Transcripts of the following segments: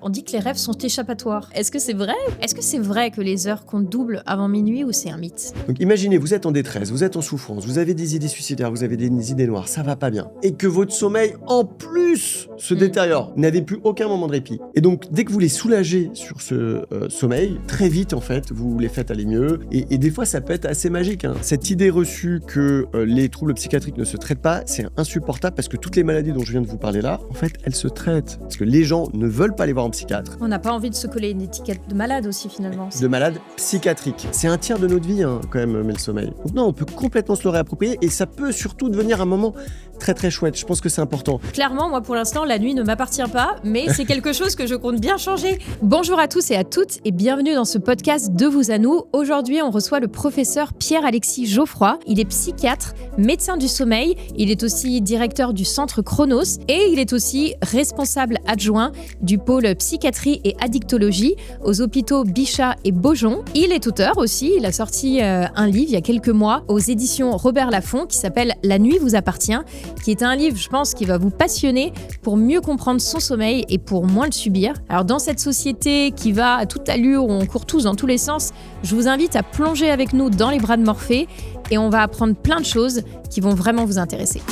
On dit que les rêves sont échappatoires. Est-ce que c'est vrai? Est-ce que c'est vrai que les heures comptent double avant minuit ou c'est un mythe? Donc imaginez, vous êtes en détresse, vous êtes en souffrance, vous avez des idées suicidaires, vous avez des idées noires, ça va pas bien. Et que votre sommeil, en plus, se détériore. Vous n'avez plus aucun moment de répit. Et donc, dès que vous les soulagez sur ce sommeil, très vite, en fait, vous les faites aller mieux. Et des fois, ça peut être assez magique. Cette idée reçue que les troubles psychiatriques ne se traitent pas, c'est insupportable parce que toutes les maladies dont je viens de vous parler là, en fait, elles se traitent. Parce que les gens ne veulent pas aller voir un psychiatre. On n'a pas envie de se coller une étiquette de malade aussi finalement. De malade psychiatrique. C'est un tiers de notre vie quand même, mais le sommeil. Donc non, on peut complètement se le réapproprier et ça peut surtout devenir un moment très très chouette. Je pense que c'est important. Clairement, moi pour l'instant, la nuit ne m'appartient pas, mais c'est quelque chose que je compte bien changer. Bonjour à tous et à toutes et bienvenue dans ce podcast De vous à nous. Aujourd'hui, on reçoit le professeur Pierre-Alexis Geoffroy. Il est psychiatre, médecin du sommeil, il est aussi directeur du centre Chronos et il est aussi responsable adjoint du pôle psychiatrie et addictologie aux hôpitaux Bichat et Beaujon. Il est auteur aussi, il a sorti un livre il y a quelques mois aux éditions Robert Laffont qui s'appelle La nuit vous appartient, qui est un livre, je pense, qui va vous passionner pour mieux comprendre son sommeil et pour moins le subir. Alors dans cette société qui va à toute allure, où on court tous dans tous les sens, je vous invite à plonger avec nous dans les bras de Morphée et on va apprendre plein de choses qui vont vraiment vous intéresser.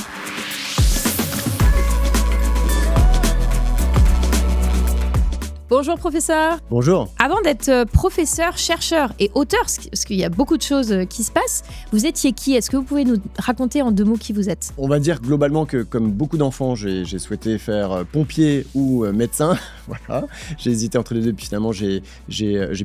Bonjour professeur. Bonjour. Avant d'être professeur, chercheur et auteur, parce qu'il y a beaucoup de choses qui se passent, vous étiez qui? Est-ce que vous pouvez nous raconter en 2 mots qui vous êtes? On va dire globalement que comme beaucoup d'enfants, j'ai souhaité faire pompier ou médecin. Voilà. J'ai hésité entre les deux, puis finalement j'ai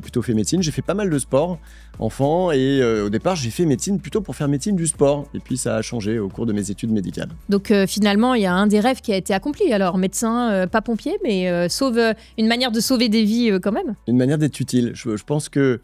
plutôt fait médecine. J'ai fait pas mal de sport enfant et au départ j'ai fait médecine plutôt pour faire médecine du sport. Et puis ça a changé au cours de mes études médicales. Donc finalement il y a un des rêves qui a été accompli. Alors médecin, pas pompier, mais une manière de sauver des vies quand même. Une manière d'être utile. Je pense que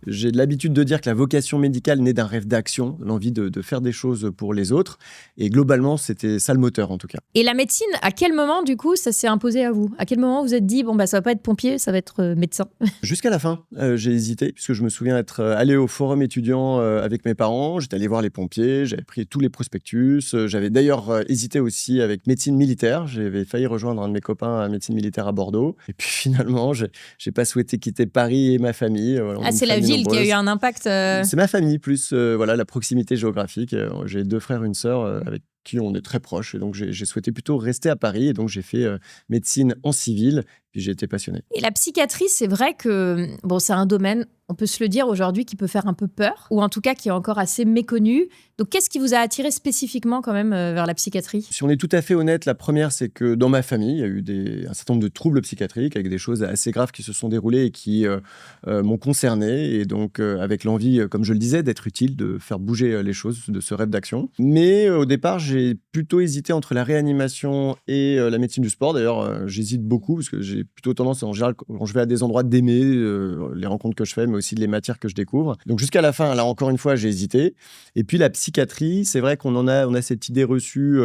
j'ai l'habitude de dire que la vocation médicale naît d'un rêve d'action, l'envie de faire des choses pour les autres. Et globalement, c'était ça le moteur en tout cas. Et la médecine, à quel moment du coup ça s'est imposé à vous? À quel moment vous êtes dit, bon bah ça va pas être pompier, ça va être médecin? Jusqu'à la fin, j'ai hésité, puisque je me souviens être allé au forum étudiant avec mes parents. J'étais allé voir les pompiers, j'avais pris tous les prospectus. J'avais d'ailleurs hésité aussi avec médecine militaire. J'avais failli rejoindre un de mes copains à médecine militaire à Bordeaux. Et puis finalement, j'ai pas souhaité quitter Paris et ma famille. Ah, c'est la ville qui a eu un impact. C'est ma famille, plus voilà, la proximité géographique. J'ai 2 frères, une sœur avec qui on est très proches. Et donc, j'ai souhaité plutôt rester à Paris. Et donc, j'ai fait médecine en civil. Puis, j'ai été passionné. Et la psychiatrie, c'est vrai que bon, c'est un domaine, on peut se le dire aujourd'hui, qui peut faire un peu peur, ou en tout cas qui est encore assez méconnu. Donc, qu'est-ce qui vous a attiré spécifiquement quand même vers la psychiatrie? Si on est tout à fait honnête, la première, c'est que dans ma famille, il y a eu un certain nombre de troubles psychiatriques avec des choses assez graves qui se sont déroulées et qui m'ont concerné. Et donc, avec l'envie, comme je le disais, d'être utile, de faire bouger les choses, de ce rêve d'action. Mais au départ, j'ai plutôt hésité entre la réanimation et la médecine du sport. D'ailleurs, j'hésite beaucoup parce que j'ai plutôt tendance, en général, quand je vais à des endroits, d'aimer les rencontres que je fais, mais aussi les matières que je découvre. Donc, jusqu'à la fin, là, encore une fois, j'ai hésité. Et puis, la psychiatrie, c'est vrai qu'on a cette idée reçue.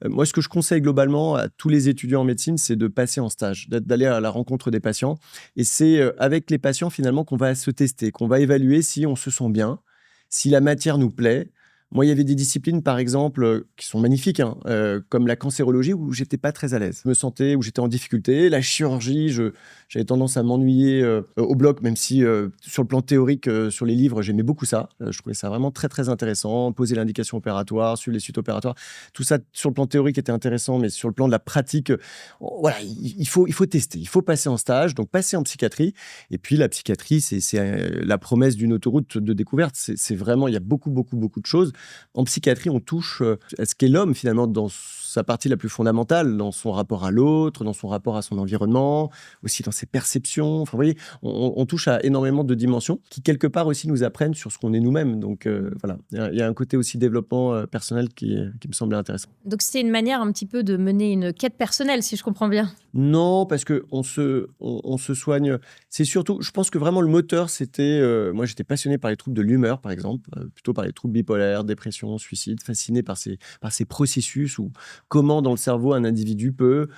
Moi, ce que je conseille globalement à tous les étudiants en médecine, c'est de passer en stage, d'aller à la rencontre des patients. Et c'est avec les patients, finalement, qu'on va se tester, qu'on va évaluer si on se sent bien, si la matière nous plaît. Moi, il y avait des disciplines, par exemple, qui sont magnifiques, comme la cancérologie, où j'étais pas très à l'aise. Je me sentais, où j'étais en difficulté. La chirurgie, j'avais tendance à m'ennuyer au bloc, même si sur le plan théorique, sur les livres, j'aimais beaucoup ça. Je trouvais ça vraiment très, très intéressant. Poser l'indication opératoire, suivre les suites opératoires. Tout ça, sur le plan théorique, était intéressant, mais sur le plan de la pratique, voilà, il faut tester. Il faut passer en stage, donc passer en psychiatrie. Et puis, la psychiatrie, c'est la promesse d'une autoroute de découverte. C'est vraiment, il y a beaucoup, beaucoup, beaucoup de choses. En psychiatrie, on touche à ce qu'est l'homme, finalement, dans sa partie la plus fondamentale, dans son rapport à l'autre, dans son rapport à son environnement, aussi dans ses perceptions. Enfin, vous voyez, on touche à énormément de dimensions qui, quelque part, aussi nous apprennent sur ce qu'on est nous-mêmes. Donc, voilà, il y a un côté aussi développement personnel qui me semblait intéressant. Donc, c'est une manière un petit peu de mener une quête personnelle, si je comprends bien. Non, parce qu'on se soigne. C'est surtout, je pense que vraiment le moteur, c'était... moi, j'étais passionné par les troubles de l'humeur, par exemple, plutôt par les troubles bipolaires, dépression, suicide, fasciné par ces processus où comment dans le cerveau un individu peut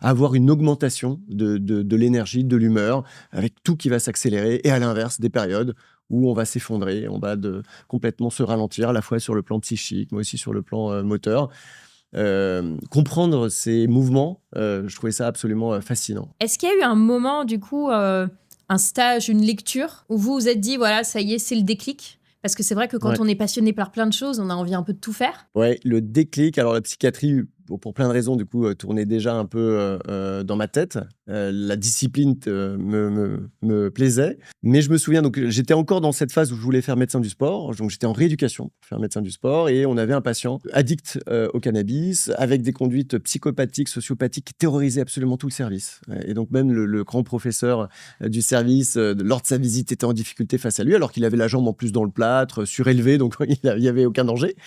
avoir une augmentation de l'énergie, de l'humeur, avec tout qui va s'accélérer, et à l'inverse, des périodes où on va s'effondrer, on va complètement se ralentir, à la fois sur le plan psychique, mais aussi sur le plan moteur. comprendre ces mouvements, je trouvais ça absolument fascinant. Est-ce qu'il y a eu un moment, du coup, un stage, une lecture, où vous vous êtes dit, voilà, ça y est, c'est le déclic? Parce que c'est vrai que quand on est passionné par plein de choses, on a envie un peu de tout faire. Ouais, le déclic, alors la psychiatrie, pour plein de raisons, du coup, tournait déjà un peu dans ma tête. La discipline me plaisait. Mais je me souviens, donc j'étais encore dans cette phase où je voulais faire médecin du sport. Donc j'étais en rééducation pour faire médecin du sport. Et on avait un patient addict au cannabis, avec des conduites psychopathiques, sociopathiques, qui terrorisaient absolument tout le service. Et donc même le grand professeur du service, lors de sa visite, était en difficulté face à lui, alors qu'il avait la jambe en plus dans le plâtre, surélevé, donc il n'y avait aucun danger.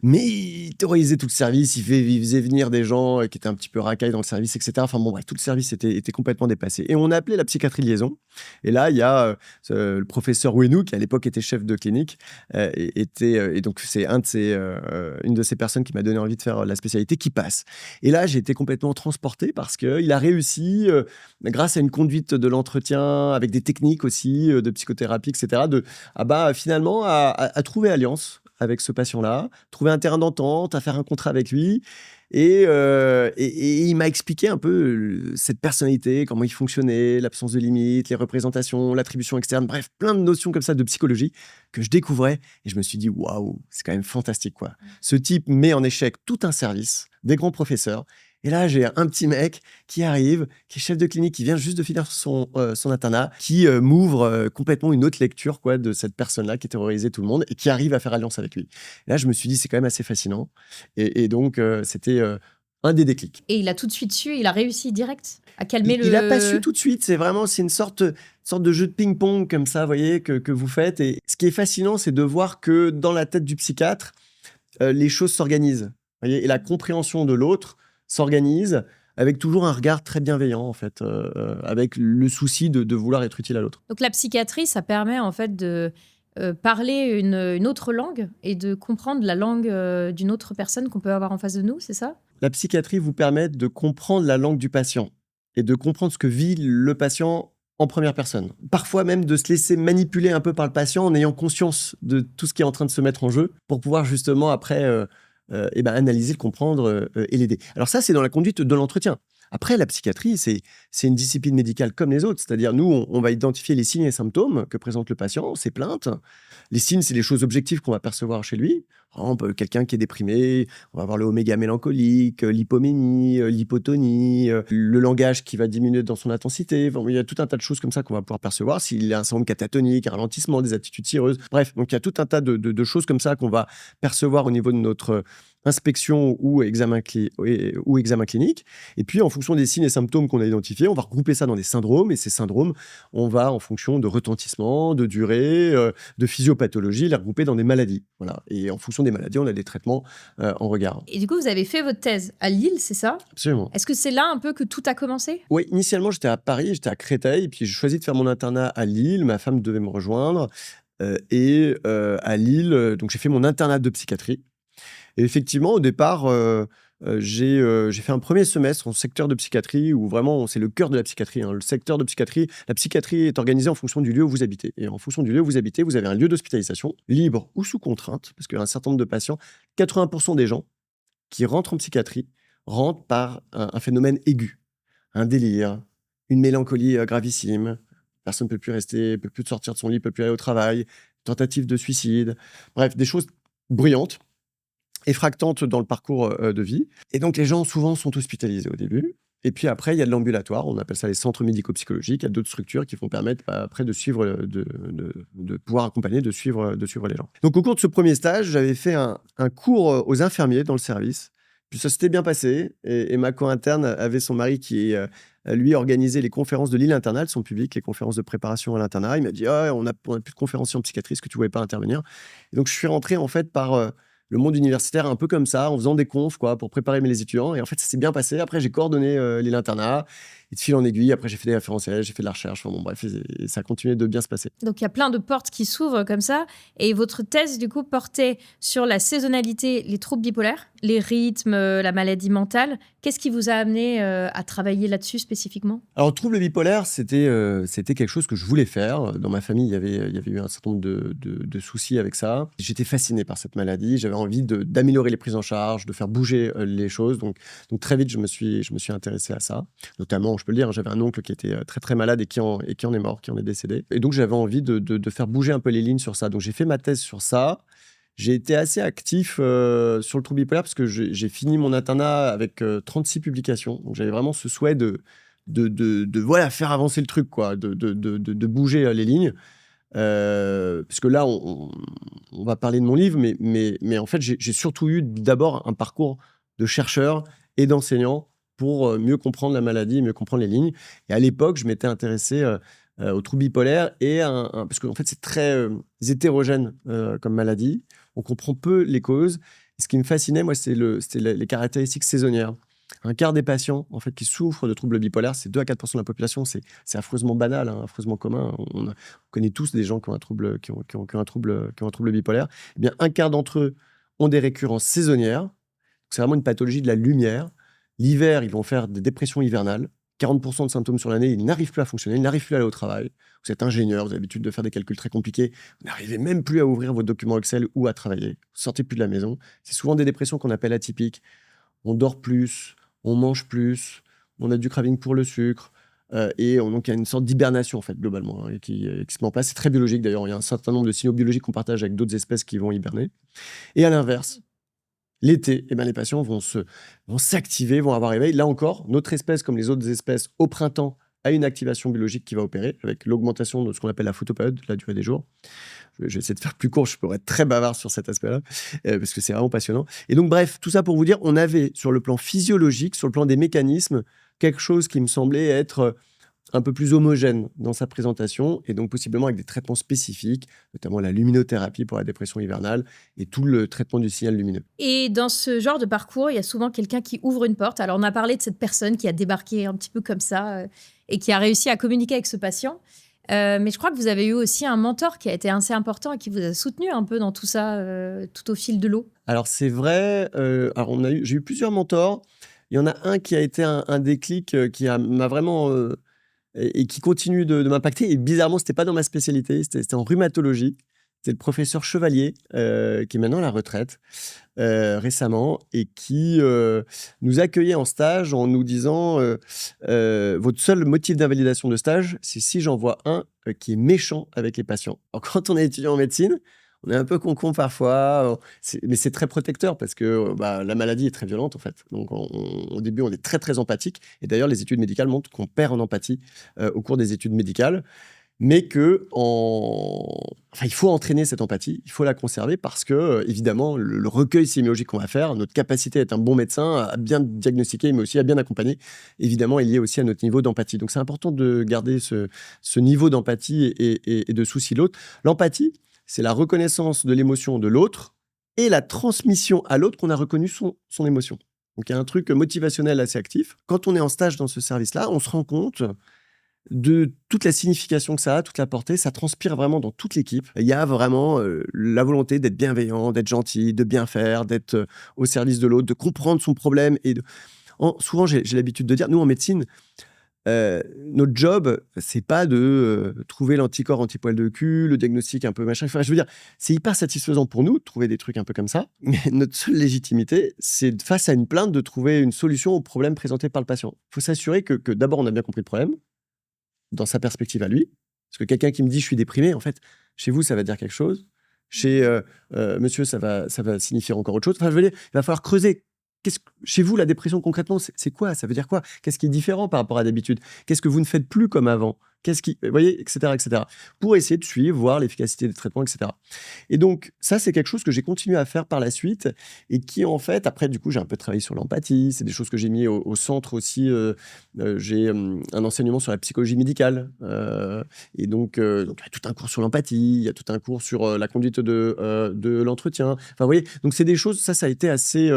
Mais il terrorisait tout le service, il faisait venir des gens qui étaient un petit peu racailles dans le service, etc. Enfin bon, bref, tout le service était complètement dépassé. Et on a appelé la psychiatrie de liaison. Et là, il y a le professeur Ouenou, qui à l'époque était chef de clinique, et donc c'est une de ces personnes qui m'a donné envie de faire la spécialité, qui passe. Et là, j'ai été complètement transporté parce qu'il a réussi, grâce à une conduite de l'entretien, avec des techniques aussi de psychothérapie, etc., finalement à trouver alliance avec ce patient-là, trouver un terrain d'entente, à faire un contrat avec lui. Et il m'a expliqué un peu cette personnalité, comment il fonctionnait, l'absence de limites, les représentations, l'attribution externe, bref, plein de notions comme ça de psychologie que je découvrais. Et je me suis dit, waouh, c'est quand même fantastique, quoi. Ce type met en échec tout un service, des grands professeurs. Et là, j'ai un petit mec qui arrive, qui est chef de clinique, qui vient juste de finir son internat, qui m'ouvre complètement une autre lecture, quoi, de cette personne-là qui terrorisait tout le monde et qui arrive à faire alliance avec lui. Et là, je me suis dit, c'est quand même assez fascinant. Et donc, c'était un des déclics. Et il a tout de suite su, il a réussi direct à calmer Il n'a pas su tout de suite. C'est une sorte de jeu de ping-pong comme ça, vous voyez, que vous faites. Et ce qui est fascinant, c'est de voir que dans la tête du psychiatre, les choses s'organisent. Voyez, et la compréhension de l'autre s'organise avec toujours un regard très bienveillant, en fait, avec le souci de vouloir être utile à l'autre. Donc la psychiatrie, ça permet en fait de parler une autre langue et de comprendre la langue d'une autre personne qu'on peut avoir en face de nous, c'est ça? La psychiatrie vous permet de comprendre la langue du patient et de comprendre ce que vit le patient en première personne. Parfois même de se laisser manipuler un peu par le patient en ayant conscience de tout ce qui est en train de se mettre en jeu pour pouvoir justement après analyser, le comprendre et l'aider. Alors ça, c'est dans la conduite de l'entretien. Après, la psychiatrie, c'est une discipline médicale comme les autres. C'est-à-dire, nous, on va identifier les signes et symptômes que présente le patient, ses plaintes. Les signes, c'est les choses objectives qu'on va percevoir chez lui. Par exemple, quelqu'un qui est déprimé, on va voir le oméga mélancolique, l'hypoménie, l'hypotonie, le langage qui va diminuer dans son intensité. Bon, il y a tout un tas de choses comme ça qu'on va pouvoir percevoir. S'il a un syndrome catatonique, un ralentissement, des attitudes cireuses. Bref, donc il y a tout un tas de choses comme ça qu'on va percevoir au niveau de notre inspection ou examen clinique. Et puis, en fonction des signes et symptômes qu'on a identifiés, on va regrouper ça dans des syndromes. Et ces syndromes, on va, en fonction de retentissement, de durée, de physiopathologie, les regrouper dans des maladies. Voilà. Et en fonction des maladies, on a des traitements en regard. Et du coup, vous avez fait votre thèse à Lille, c'est ça? Absolument. Est-ce que c'est là un peu que tout a commencé? Oui, initialement, j'étais à Paris, j'étais à Créteil. Puis, j'ai choisi de faire mon internat à Lille. Ma femme devait me rejoindre. À Lille, donc j'ai fait mon internat de psychiatrie. Et effectivement, au départ, j'ai fait un premier semestre en secteur de psychiatrie où vraiment, c'est le cœur de la psychiatrie. Le secteur de psychiatrie, la psychiatrie est organisée en fonction du lieu où vous habitez. Et en fonction du lieu où vous habitez, vous avez un lieu d'hospitalisation, libre ou sous contrainte, parce qu'il y a un certain nombre de patients, 80% des gens qui rentrent en psychiatrie rentrent par un phénomène aigu, un délire, une mélancolie gravissime. Personne ne peut plus rester, ne peut plus sortir de son lit, ne peut plus aller au travail, tentative de suicide. Bref, des choses bruyantes, effractantes dans le parcours de vie. Et donc, les gens, souvent, sont hospitalisés au début. Et puis après, il y a de l'ambulatoire. On appelle ça les centres médico-psychologiques. Il y a d'autres structures qui vont permettre après de suivre, de pouvoir accompagner, de suivre les gens. Donc, au cours de ce premier stage, j'avais fait un cours aux infirmiers dans le service. Puis ça s'était bien passé. Et ma co-interne avait son mari qui, lui, organisait les conférences de Lille Internat, son public, les conférences de préparation à l'internat. Il m'a dit, on a plus de conférenciers en psychiatrie, est-ce que tu ne voulais pas intervenir? Et donc, je suis rentré, en fait, par le monde universitaire un peu comme ça, en faisant des confs, quoi, pour préparer les étudiants. Et en fait, ça s'est bien passé. Après, j'ai coordonné Lille Internat. Et de fil en aiguille, après, j'ai fait des référentiels, j'ai fait de la recherche. Enfin, bon, bref, et ça a continué de bien se passer. Donc, il y a plein de portes qui s'ouvrent comme ça. Et votre thèse, du coup, portait sur la saisonnalité, les troubles bipolaires, les rythmes, la maladie mentale. Qu'est-ce qui vous a amené à travailler là-dessus spécifiquement ? Alors, trouble bipolaire, c'était quelque chose que je voulais faire. Dans ma famille, il y avait eu un certain nombre de soucis avec ça. J'étais fasciné par cette maladie. J'avais envie d'améliorer les prises en charge, de faire bouger les choses. Donc très vite, je me suis intéressé à ça. Notamment, je peux le dire, j'avais un oncle qui était très, très malade et qui en est mort, qui en est décédé. Et donc, j'avais envie de faire bouger un peu les lignes sur ça. Donc, j'ai fait ma thèse sur ça. J'ai été assez actif sur le trouble bipolaire parce que j'ai fini mon internat avec 36 publications. Donc, j'avais vraiment ce souhait de voilà, faire avancer le truc, quoi, de bouger les lignes. Parce que là, on va parler de mon livre, mais en fait, j'ai surtout eu d'abord un parcours de chercheur et d'enseignant pour mieux comprendre la maladie, mieux comprendre les lignes. Et à l'époque, je m'étais intéressé au trouble bipolaire parce qu'en fait, c'est très hétérogène comme maladie. On comprend peu les causes. Et ce qui me fascinait, moi, c'était les caractéristiques saisonnières. Un quart des patients en fait, qui souffrent de troubles bipolaires, c'est 2 à 4% de la population, c'est affreusement banal, hein, affreusement commun. On connaît tous des gens qui ont un trouble, qui ont un trouble bipolaire. Eh bien, un quart d'entre eux ont des récurrences saisonnières. C'est vraiment une pathologie de la lumière. L'hiver, ils vont faire des dépressions hivernales. 40% de symptômes sur l'année, ils n'arrivent plus à fonctionner, ils n'arrivent plus à aller au travail. Vous êtes ingénieur, vous avez l'habitude de faire des calculs très compliqués, vous n'arrivez même plus à ouvrir vos documents Excel ou à travailler. Vous sortez plus de la maison. C'est souvent des dépressions qu'on appelle atypiques. On dort plus, on mange plus, on a du craving pour le sucre, et donc il y a une sorte d'hibernation en fait globalement qui se met en place. C'est très biologique d'ailleurs, il y a un certain nombre de signaux biologiques qu'on partage avec d'autres espèces qui vont hiberner. Et à l'inverse, l'été, eh ben, les patients vont s'activer, vont avoir réveil. Là encore, notre espèce, comme les autres espèces, au printemps, a une activation biologique qui va opérer avec l'augmentation de ce qu'on appelle la photopériode, la durée des jours. Je vais essayer de faire plus court, je pourrais être très bavard sur cet aspect-là, parce que c'est vraiment passionnant. Et donc, bref, tout ça pour vous dire, on avait, sur le plan physiologique, sur le plan des mécanismes, quelque chose qui me semblait être un peu plus homogène dans sa présentation, et donc possiblement avec des traitements spécifiques, notamment la luminothérapie pour la dépression hivernale, et tout le traitement du signal lumineux. Et dans ce genre de parcours, il y a souvent quelqu'un qui ouvre une porte. Alors, on a parlé de cette personne qui a débarqué un petit peu comme ça, et qui a réussi à communiquer avec ce patient. Mais je crois que vous avez eu aussi un mentor qui a été assez important et qui vous a soutenu un peu dans tout ça, tout au fil de l'eau. Alors c'est vrai, j'ai eu plusieurs mentors. Il y en a un qui a été un déclic qui m'a vraiment et qui continue de m'impacter. Et bizarrement, c'était pas dans ma spécialité, c'était en rhumatologie. C'est le professeur Chevalier, qui est maintenant à la retraite récemment, et qui nous accueillait en stage en nous disant votre seul motif d'invalidation de stage, c'est si j'en vois un qui est méchant avec les patients. Alors, quand on est étudiant en médecine, on est un peu con parfois, mais c'est très protecteur parce que la maladie est très violente en fait. Donc au début, on est très très empathique. Et d'ailleurs, les études médicales montrent qu'on perd en empathie au cours des études médicales. Mais il faut entraîner cette empathie, il faut la conserver parce que, évidemment, le recueil sémiologique qu'on va faire, notre capacité à être un bon médecin, à bien diagnostiquer, mais aussi à bien accompagner, évidemment, est lié aussi à notre niveau d'empathie. Donc, c'est important de garder ce niveau d'empathie et de souci de l'autre. L'empathie, c'est la reconnaissance de l'émotion de l'autre et la transmission à l'autre qu'on a reconnu son émotion. Donc, il y a un truc motivationnel assez actif. Quand on est en stage dans ce service-là, on se rend compte de toute la signification que ça a, toute la portée, ça transpire vraiment dans toute l'équipe. Il y a vraiment la volonté d'être bienveillant, d'être gentil, de bien faire, d'être au service de l'autre, de comprendre son problème. Souvent, j'ai l'habitude de dire, nous en médecine, notre job, c'est pas de trouver l'anticorps anti-poil de cul, le diagnostic un peu machin. Enfin, je veux dire, c'est hyper satisfaisant pour nous de trouver des trucs un peu comme ça. Mais notre seule légitimité, c'est face à une plainte de trouver une solution au problème présenté par le patient. Il faut s'assurer que d'abord, on a bien compris le problème, dans sa perspective à lui. Parce que quelqu'un qui me dit « je suis déprimé », en fait, chez vous, ça va dire quelque chose. Chez monsieur, ça va signifier encore autre chose. Enfin, je veux dire, il va falloir creuser. Chez vous, la dépression, concrètement, c'est quoi? Ça veut dire quoi? Qu'est-ce qui est différent par rapport à d'habitude? Qu'est-ce que vous ne faites plus comme avant? Vous voyez, etc., etc. Pour essayer de suivre, voir l'efficacité des traitements, etc. Et donc, ça, c'est quelque chose que j'ai continué à faire par la suite et qui, en fait, après, du coup, j'ai un peu travaillé sur l'empathie. C'est des choses que j'ai mis au centre aussi. J'ai un enseignement sur la psychologie médicale. Et donc, il y a tout un cours sur l'empathie, il y a tout un cours sur la conduite de l'entretien. Enfin, vous voyez, donc c'est des choses, ça a été assez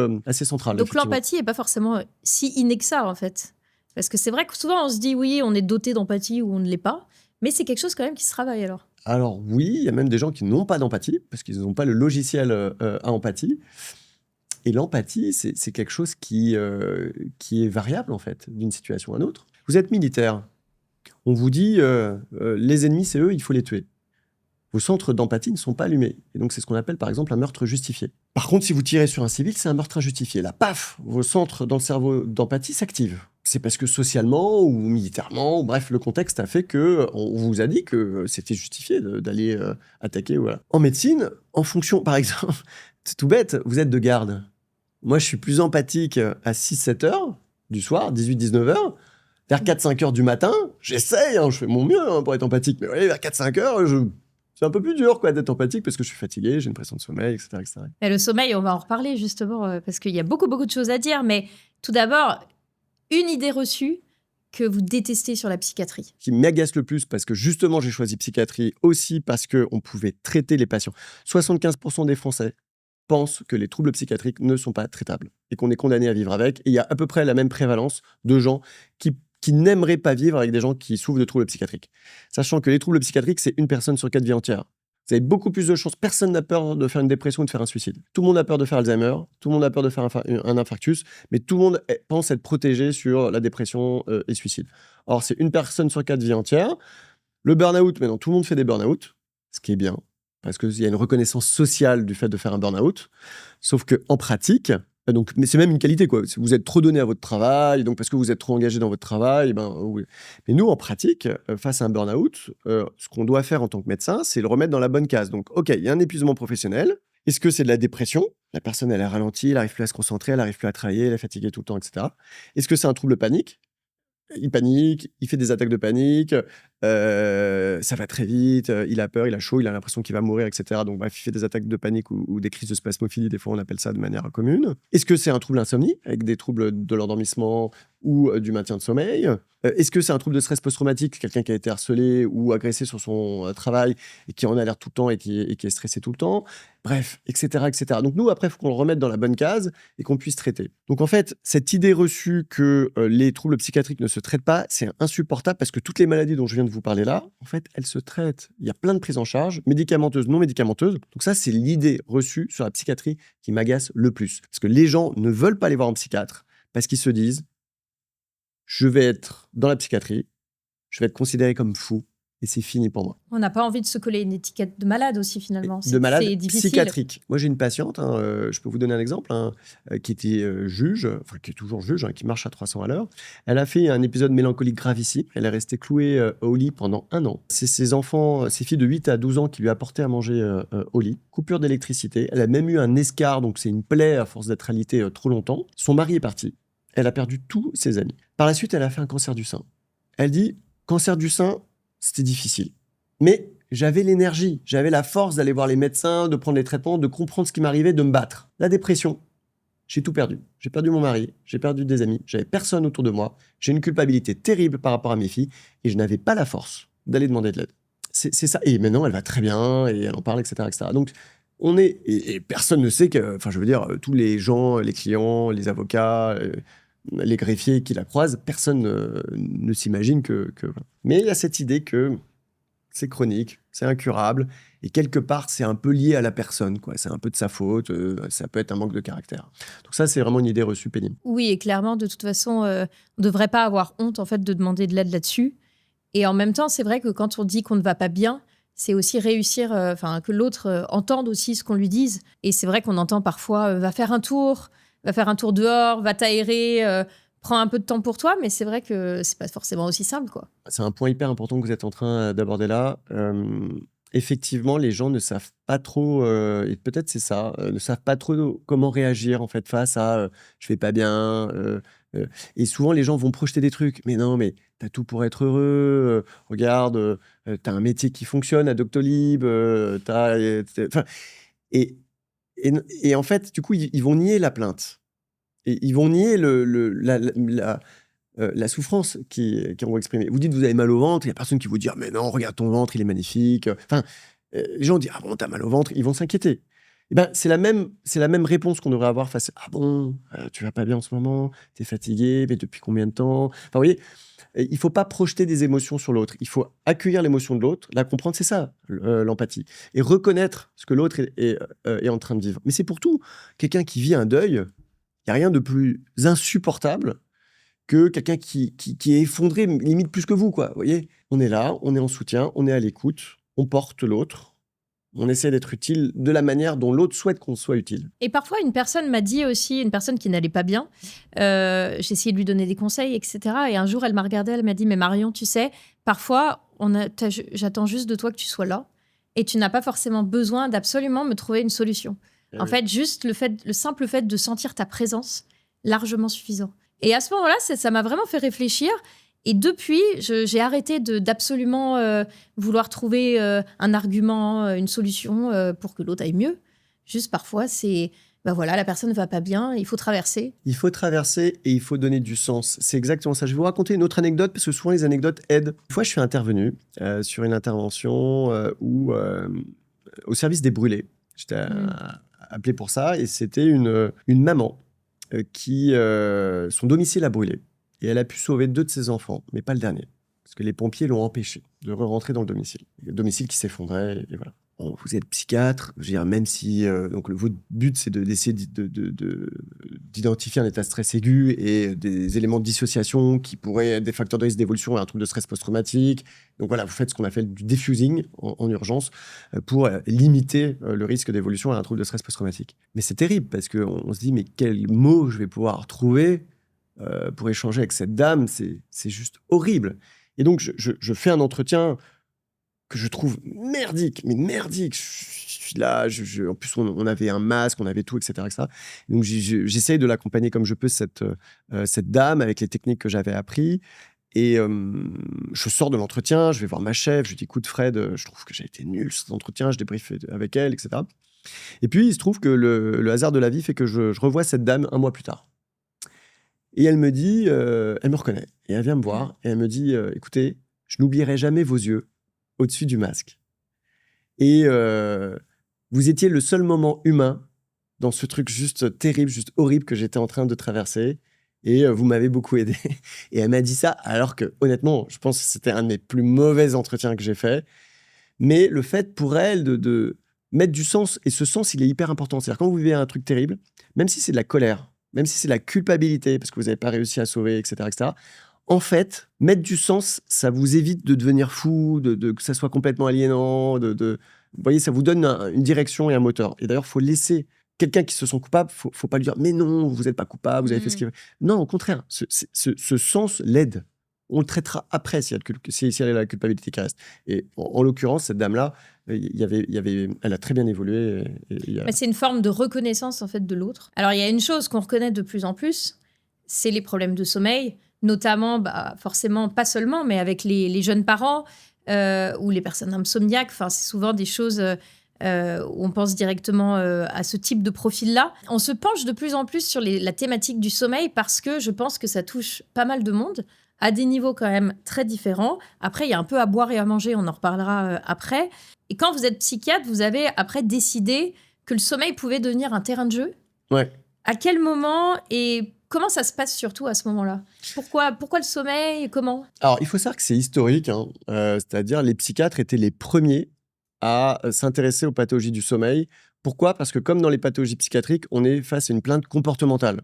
central. Donc, l'empathie n'est pas forcément si innée que ça, en fait. Parce que c'est vrai que souvent, on se dit, oui, on est doté d'empathie ou on ne l'est pas. Mais c'est quelque chose quand même qui se travaille alors. Alors oui, il y a même des gens qui n'ont pas d'empathie, parce qu'ils n'ont pas le logiciel à empathie. Et l'empathie, c'est quelque chose qui est variable, en fait, d'une situation à une autre. Vous êtes militaire. On vous dit, les ennemis, c'est eux, il faut les tuer. Vos centres d'empathie ne sont pas allumés. Et donc, c'est ce qu'on appelle, par exemple, un meurtre justifié. Par contre, si vous tirez sur un civil, c'est un meurtre injustifié. Là, paf, vos centres dans le cerveau d'empathie s'activent. C'est parce que socialement ou militairement, ou bref, le contexte a fait que on vous a dit que c'était justifié d'aller attaquer. Voilà. En médecine, en fonction, par exemple, c'est tout bête, vous êtes de garde. Moi, je suis plus empathique à 6-7 heures du soir, 18-19 heures. Vers 4-5 heures du matin, j'essaye, je fais mon mieux pour être empathique. Mais ouais, vers 4-5 heures, c'est un peu plus dur d'être empathique parce que je suis fatigué, j'ai une pression de sommeil, etc. etc. Et le sommeil, on va en reparler justement, parce qu'il y a beaucoup de choses à dire. Mais tout d'abord, une idée reçue que vous détestez sur la psychiatrie. Qui m'agace le plus, parce que justement, j'ai choisi psychiatrie aussi parce qu'on pouvait traiter les patients. 75% des Français pensent que les troubles psychiatriques ne sont pas traitables et qu'on est condamné à vivre avec. Et il y a à peu près la même prévalence de gens qui n'aimeraient pas vivre avec des gens qui souffrent de troubles psychiatriques. Sachant que les troubles psychiatriques, c'est 1 personne sur 4 vies entières. Vous avez beaucoup plus de chances. Personne n'a peur de faire une dépression ou de faire un suicide. Tout le monde a peur de faire Alzheimer, tout le monde a peur de faire un infarctus, mais tout le monde pense être protégé sur la dépression et suicide. Or, c'est 1 personne sur 4 vies entières. Le burn-out, maintenant, tout le monde fait des burn-out, ce qui est bien, parce qu'il y a une reconnaissance sociale du fait de faire un burn-out. Sauf qu'en pratique, donc, mais c'est même une qualité, quoi. Vous êtes trop donné à votre travail, donc parce que vous êtes trop engagé dans votre travail, oui. Mais nous, en pratique, face à un burn-out, ce qu'on doit faire en tant que médecin, c'est le remettre dans la bonne case. Donc, OK, il y a un épuisement professionnel. Est-ce que c'est de la dépression? La personne, elle est ralentie, elle n'arrive plus à se concentrer, elle n'arrive plus à travailler, elle est fatiguée tout le temps, etc. Est-ce que c'est un trouble panique? Il panique, il fait des attaques de panique, ça va très vite, il a peur, il a chaud, il a l'impression qu'il va mourir, etc. Donc bref, il fait des attaques de panique ou des crises de spasmophilie, des fois on appelle ça de manière commune. Est-ce que c'est un trouble insomnie, avec des troubles de l'endormissement ou du maintien de sommeil? Est-ce que c'est un trouble de stress post-traumatique, quelqu'un qui a été harcelé ou agressé sur son travail et qui en a l'air tout le temps et qui est stressé tout le temps? Bref, etc., etc. Donc nous, après, il faut qu'on le remette dans la bonne case et qu'on puisse traiter. Donc en fait, cette idée reçue que les troubles psychiatriques ne se traitent pas, c'est insupportable parce que toutes les maladies dont je viens de vous parler là, en fait, elles se traitent. Il y a plein de prises en charge, médicamenteuses, non médicamenteuses. Donc ça, c'est l'idée reçue sur la psychiatrie qui m'agace le plus. Parce que les gens ne veulent pas aller voir un psychiatre parce qu'ils se disent « je vais être dans la psychiatrie, je vais être considéré comme fou. » Et c'est fini pour moi. On n'a pas envie de se coller une étiquette de malade aussi, finalement. De malade psychiatrique. Moi, j'ai une patiente, je peux vous donner un exemple, qui était juge, enfin qui est toujours juge, qui marche à 300 à l'heure. Elle a fait un épisode mélancolique gravissime. Elle est restée clouée au lit pendant 1 an. C'est ses enfants, ses filles de 8 à 12 ans qui lui apportaient à manger au lit. Coupure d'électricité. Elle a même eu un escar, donc c'est une plaie à force d'être alitée trop longtemps. Son mari est parti. Elle a perdu tous ses amis. Par la suite, elle a fait un cancer du sein. Elle dit, cancer du sein, c'était difficile. Mais j'avais l'énergie, j'avais la force d'aller voir les médecins, de prendre les traitements, de comprendre ce qui m'arrivait, de me battre. La dépression, j'ai tout perdu. J'ai perdu mon mari, j'ai perdu des amis, j'avais personne autour de moi, j'ai une culpabilité terrible par rapport à mes filles et je n'avais pas la force d'aller demander de l'aide. C'est ça. Et maintenant, elle va très bien et elle en parle, etc. etc. Donc, on est... Et personne ne sait que... Enfin, je veux dire, tous les gens, les clients, les avocats... les greffiers qui la croisent, personne ne s'imagine que... Mais il y a cette idée que c'est chronique, c'est incurable, et quelque part, c'est un peu lié à la personne, quoi. C'est un peu de sa faute, ça peut être un manque de caractère. Donc ça, c'est vraiment une idée reçue pénible. Oui, et clairement, de toute façon, on ne devrait pas avoir honte, en fait, de demander de l'aide là-dessus. Et en même temps, c'est vrai que quand on dit qu'on ne va pas bien, c'est aussi réussir, que l'autre entende aussi ce qu'on lui dise. Et c'est vrai qu'on entend parfois, va faire un tour dehors, va t'aérer, prends un peu de temps pour toi, mais c'est vrai que c'est pas forcément aussi simple, quoi. C'est un point hyper important que vous êtes en train d'aborder là. Effectivement, les gens ne savent pas trop, et peut-être c'est ça, ne savent pas trop comment réagir en fait face à je vais pas bien. Et souvent, les gens vont projeter des trucs. Mais non, mais t'as tout pour être heureux. Regarde, t'as un métier qui fonctionne à Doctolib. Et en fait, du coup, ils vont nier la plainte. Et ils vont nier la souffrance qu'ils vont exprimer. Vous dites, vous avez mal au ventre, il n'y a personne qui vous dit, ah, mais non, regarde ton ventre, il est magnifique. Les gens disent, ah bon, t'as mal au ventre, ils vont s'inquiéter. C'est la même réponse qu'on devrait avoir face à « Ah bon, tu vas pas bien en ce moment, tu es fatigué, mais depuis combien de temps ?» Enfin, vous voyez, il ne faut pas projeter des émotions sur l'autre. Il faut accueillir l'émotion de l'autre, la comprendre, c'est ça, l'empathie. Et reconnaître ce que l'autre est en train de vivre. Mais c'est pour tout. Quelqu'un qui vit un deuil, il n'y a rien de plus insupportable que quelqu'un qui est effondré, limite plus que vous, quoi. Vous voyez, on est là, on est en soutien, on est à l'écoute, on porte l'autre. On essaie d'être utile de la manière dont l'autre souhaite qu'on soit utile. Et parfois, une personne m'a dit aussi, une personne qui n'allait pas bien, j'ai essayé de lui donner des conseils, etc. Et un jour, elle m'a regardée, elle m'a dit « Mais Marion, tu sais, parfois, j'attends juste de toi que tu sois là. Et tu n'as pas forcément besoin d'absolument me trouver une solution. En fait, juste le simple fait de sentir ta présence, largement suffisant. » Et à ce moment-là, ça m'a vraiment fait réfléchir. Et depuis, j'ai arrêté d'absolument vouloir trouver un argument, une solution pour que l'autre aille mieux. Juste parfois, c'est, la personne ne va pas bien, il faut traverser. Il faut traverser et il faut donner du sens. C'est exactement ça. Je vais vous raconter une autre anecdote, parce que souvent les anecdotes aident. Une fois, je suis intervenu sur une intervention au service des brûlés. J'étais appelé pour ça, et c'était une maman qui, son domicile a brûlé. Et elle a pu sauver 2 de ses enfants, mais pas le dernier. Parce que les pompiers l'ont empêché de rentrer dans le domicile. Le domicile qui s'effondrait, et voilà. Bon, vous êtes psychiatre, je veux dire, même si votre but, c'est d'essayer d'identifier un état de stress aigu et des éléments de dissociation qui pourraient être des facteurs de risque d'évolution à un trouble de stress post-traumatique. Donc voilà, vous faites ce qu'on appelle du diffusing en urgence pour limiter le risque d'évolution à un trouble de stress post-traumatique. Mais c'est terrible, parce qu'on se dit, mais quels mots je vais pouvoir trouver pour échanger avec cette dame, c'est juste horrible. Et donc, je fais un entretien que je trouve merdique, mais merdique. Je suis là, en plus, on avait un masque, on avait tout, etc. etc. Donc, j'essaye de l'accompagner comme je peux, cette dame, avec les techniques que j'avais apprises. Et je sors de l'entretien, je vais voir ma chef, je lui dis « Écoute, Fred, je trouve que j'ai été nul cet entretien », je débriefe avec elle, etc. Et puis, il se trouve que le hasard de la vie fait que je revois cette dame 1 mois plus tard. Et elle me dit, elle me reconnaît, et elle vient me voir, et elle me dit « Écoutez, je n'oublierai jamais vos yeux au-dessus du masque. Et vous étiez le seul moment humain dans ce truc juste terrible, juste horrible que j'étais en train de traverser. Et vous m'avez beaucoup aidé. » Et elle m'a dit ça, alors que, honnêtement, je pense que c'était un des plus mauvais entretiens que j'ai fait. Mais le fait pour elle de mettre du sens, et ce sens, il est hyper important. C'est-à-dire, quand vous vivez un truc terrible, même si c'est de la colère, même si c'est de la culpabilité, parce que vous n'avez pas réussi à sauver, etc., etc., en fait, mettre du sens, ça vous évite de devenir fou, que ça soit complètement aliénant. Vous voyez, ça vous donne une direction et un moteur. Et d'ailleurs, il faut laisser quelqu'un qui se sent coupable, faut pas lui dire « Mais non, vous n'êtes pas coupable, vous avez fait ce qu'il faut. » Non, au contraire, ce sens l'aide. On le traitera après si elle a la culpabilité qui reste. Et en l'occurrence, cette dame-là, elle a très bien évolué. Mais c'est une forme de reconnaissance, en fait, de l'autre. Alors, il y a une chose qu'on reconnaît de plus en plus, c'est les problèmes de sommeil, notamment, forcément, pas seulement, mais avec les jeunes parents ou les personnes insomniaques. Enfin, c'est souvent des choses où on pense directement à ce type de profil-là. On se penche de plus en plus sur la thématique du sommeil parce que je pense que ça touche pas mal de monde, à des niveaux quand même très différents. Après, il y a un peu à boire et à manger, on en reparlera après. Et quand vous êtes psychiatre, vous avez après décidé que le sommeil pouvait devenir un terrain de jeu. Ouais. À quel moment et comment ça se passe surtout à ce moment-là ? Pourquoi le sommeil ? Comment ? Alors, il faut savoir que c'est historique. C'est-à-dire, les psychiatres étaient les premiers à s'intéresser aux pathologies du sommeil. Pourquoi ? Parce que comme dans les pathologies psychiatriques, on est face à une plainte comportementale.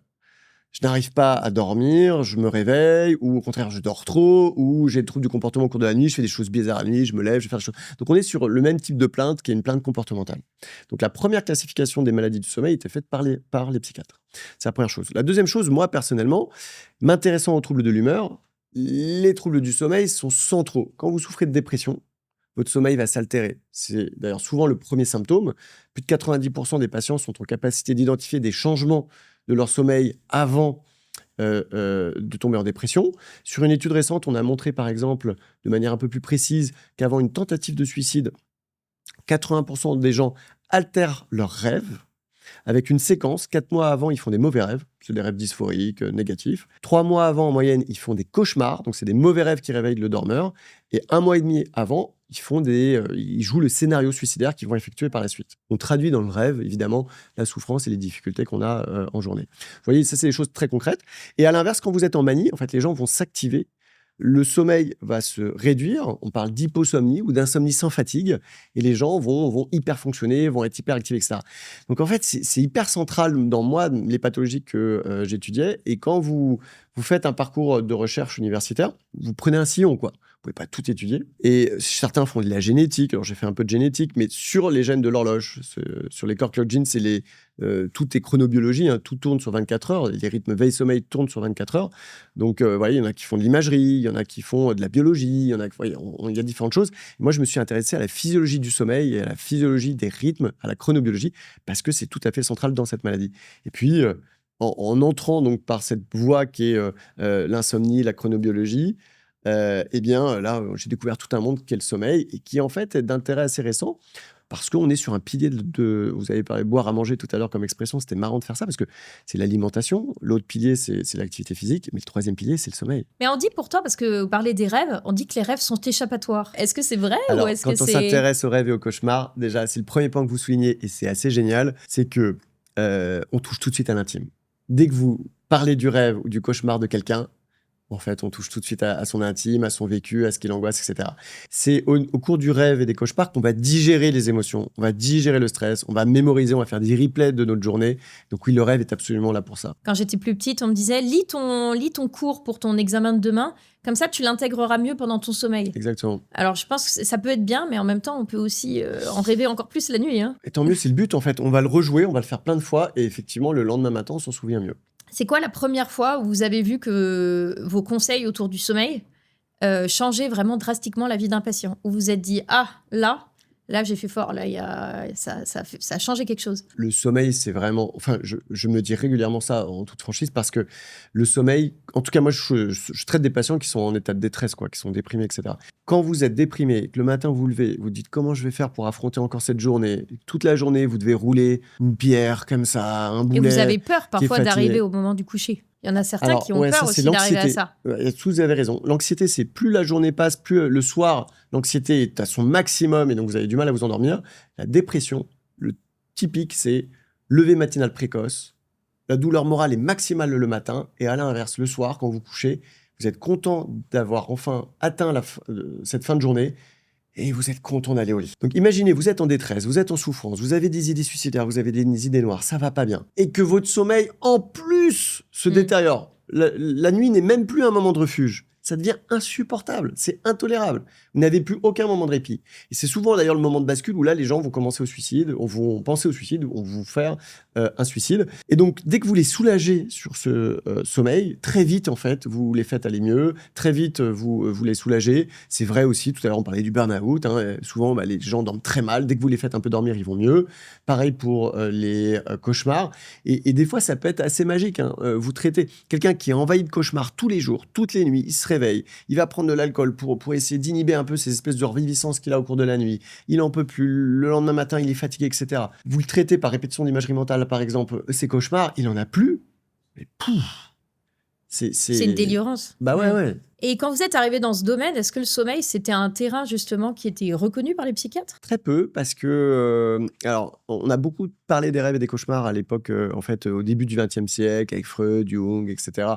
Je n'arrive pas à dormir, je me réveille, ou au contraire, je dors trop, ou j'ai des troubles du comportement au cours de la nuit, je fais des choses bizarres la nuit, je me lève, je vais faire des choses. Donc, on est sur le même type de plainte qui est une plainte comportementale. Donc, la première classification des maladies du sommeil était faite par les psychiatres. C'est la première chose. La deuxième chose, moi, personnellement, m'intéressant aux troubles de l'humeur, les troubles du sommeil sont centraux. Quand vous souffrez de dépression, votre sommeil va s'altérer. C'est d'ailleurs souvent le premier symptôme. Plus de 90% des patients sont en capacité d'identifier des changements de leur sommeil avant de tomber en dépression. Sur une étude récente, on a montré par exemple, de manière un peu plus précise, qu'avant une tentative de suicide, 80% des gens altèrent leurs rêves avec une séquence. 4 mois avant, ils font des mauvais rêves. C'est des rêves dysphoriques, négatifs. 3 mois avant, en moyenne, ils font des cauchemars. Donc, c'est des mauvais rêves qui réveillent le dormeur. Et 1 mois et demi avant, ils jouent le scénario suicidaire qu'ils vont effectuer par la suite. On traduit dans le rêve, évidemment, la souffrance et les difficultés qu'on a en journée. Vous voyez, ça, c'est des choses très concrètes. Et à l'inverse, quand vous êtes en manie, en fait, les gens vont s'activer. Le sommeil va se réduire, on parle d'hyposomnie ou d'insomnie sans fatigue, et les gens vont hyper fonctionner, vont être hyper actifs, etc. Donc en fait, c'est hyper central dans moi, les pathologies que j'étudiais, et quand vous faites un parcours de recherche universitaire, vous prenez un sillon, quoi. Vous pouvez pas tout étudier. Et certains font de la génétique, alors j'ai fait un peu de génétique, mais sur les gènes de l'horloge, sur les cord clock genes, tout est chronobiologie, hein, tout tourne sur 24 heures, les rythmes veille-sommeil tournent sur 24 heures. Donc, il y en a qui font de l'imagerie, il y en a qui font de la biologie, il y a différentes choses. Et moi, je me suis intéressé à la physiologie du sommeil et à la physiologie des rythmes, à la chronobiologie, parce que c'est tout à fait central dans cette maladie. Et puis, en entrant donc par cette voie qui est l'insomnie, la chronobiologie, là, j'ai découvert tout un monde qu'est le sommeil et qui, en fait, est d'intérêt assez récent. Parce qu'on est sur un pilier vous avez parlé boire à manger tout à l'heure comme expression, c'était marrant de faire ça parce que c'est l'alimentation, l'autre pilier c'est l'activité physique, mais le troisième pilier c'est le sommeil. Mais on dit pourtant, parce que vous parlez des rêves, on dit que les rêves sont échappatoires. Est-ce que c'est vrai Alors, ou est-ce quand que on s'intéresse aux rêves et aux cauchemars, déjà c'est le premier point que vous soulignez et c'est assez génial, c'est que on touche tout de suite à l'intime. Dès que vous parlez du rêve ou du cauchemar de quelqu'un, en fait, on touche tout de suite à son intime, à son vécu, à ce qui l'angoisse, etc. C'est au cours du rêve et des cauchemars qu'on va digérer les émotions, on va digérer le stress, on va mémoriser, on va faire des replays de notre journée. Donc oui, le rêve est absolument là pour ça. Quand j'étais plus petite, on me disait lis ton cours pour ton examen de demain, comme ça tu l'intégreras mieux pendant ton sommeil. Exactement. Alors je pense que ça peut être bien, mais en même temps, on peut aussi en rêver encore plus la nuit. Hein. Et tant mieux, c'est le but en fait. On va le rejouer, on va le faire plein de fois et effectivement, le lendemain matin, on s'en souvient mieux. C'est quoi la première fois où vous avez vu que vos conseils autour du sommeil changeaient vraiment drastiquement la vie d'un patient? Où vous vous êtes dit, ah, là j'ai fait fort, là, ça a changé quelque chose. Le sommeil, c'est vraiment... Enfin, je me dis régulièrement ça en toute franchise parce que le sommeil... En tout cas, moi, je traite des patients qui sont en état de détresse, quoi, qui sont déprimés, etc. Quand vous êtes déprimé, que le matin, vous vous levez, vous dites comment je vais faire pour affronter encore cette journée. Toute la journée, vous devez rouler une pierre comme ça, un boulet. Et vous avez peur parfois d'arriver au moment du coucher. Il y en a certains qui ont peur aussi d'arriver à ça. Vous avez raison. L'anxiété, c'est plus la journée passe, plus le soir, l'anxiété est à son maximum et donc vous avez du mal à vous endormir. La dépression, le typique, c'est lever matinal précoce. La douleur morale est maximale le matin et à l'inverse, le soir, quand vous couchez, vous êtes content d'avoir enfin atteint cette fin de journée et vous êtes content d'aller au lit. Donc imaginez, vous êtes en détresse, vous êtes en souffrance, vous avez des idées suicidaires, vous avez des idées noires, ça va pas bien. Et que votre sommeil, en plus, se détériore. La nuit n'est même plus un moment de refuge. Ça devient insupportable, c'est intolérable. Vous n'avez plus aucun moment de répit. Et c'est souvent d'ailleurs le moment de bascule où là, les gens vont commencer au suicide, vont penser au suicide, vont vous faire un suicide. Et donc, dès que vous les soulagez sur ce sommeil, très vite, en fait, vous les faites aller mieux, très vite, vous les soulagez. C'est vrai aussi, tout à l'heure, on parlait du burn-out. Hein, souvent, les gens dorment très mal. Dès que vous les faites un peu dormir, ils vont mieux. Pareil pour les cauchemars. Et des fois, ça peut être assez magique. Hein. Vous traitez quelqu'un qui est envahi de cauchemars tous les jours, toutes les nuits, il se réveille, il va prendre de l'alcool pour essayer d'inhiber un peu ces espèces de reviviscences qu'il a au cours de la nuit. Il en peut plus. Le lendemain matin, il est fatigué, etc. Vous le traitez par répétition d'imagerie mentale, par exemple, ses cauchemars, il en a plus. Mais pouf, c'est une délirance. Bah ouais. Et quand vous êtes arrivé dans ce domaine, est-ce que le sommeil, c'était un terrain justement qui était reconnu par les psychiatres? Très peu, parce que... alors, on a beaucoup parlé des rêves et des cauchemars à l'époque, en fait, au début du XXe siècle, avec Freud, Jung, etc.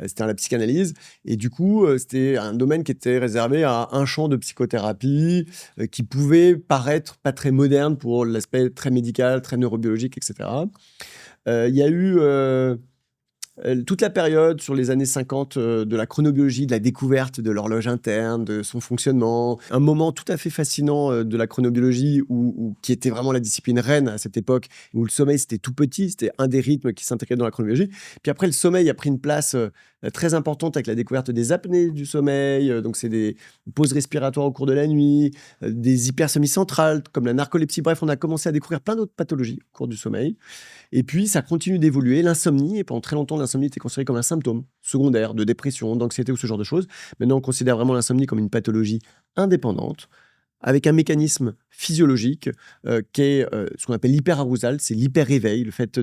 C'était la psychanalyse. Et du coup, c'était un domaine qui était réservé à un champ de psychothérapie qui pouvait paraître pas très moderne pour l'aspect très médical, très neurobiologique, etc. Il y a eu... toute la période sur les années 50 de la chronobiologie, de la découverte de l'horloge interne, de son fonctionnement. Un moment tout à fait fascinant de la chronobiologie qui était vraiment la discipline reine à cette époque, où le sommeil c'était tout petit, c'était un des rythmes qui s'intégrait dans la chronobiologie. Puis après, le sommeil a pris une place très importante avec la découverte des apnées du sommeil. Donc c'est des pauses respiratoires au cours de la nuit, des hypersomnies centrales comme la narcolepsie. Bref, on a commencé à découvrir plein d'autres pathologies au cours du sommeil. Et puis, ça continue d'évoluer. L'insomnie, et pendant très longtemps, l'insomnie était considérée comme un symptôme secondaire de dépression, d'anxiété ou ce genre de choses. Maintenant, on considère vraiment l'insomnie comme une pathologie indépendante, avec un mécanisme physiologique qui est ce qu'on appelle l'hyperarousal, c'est l'hyper-réveil, le fait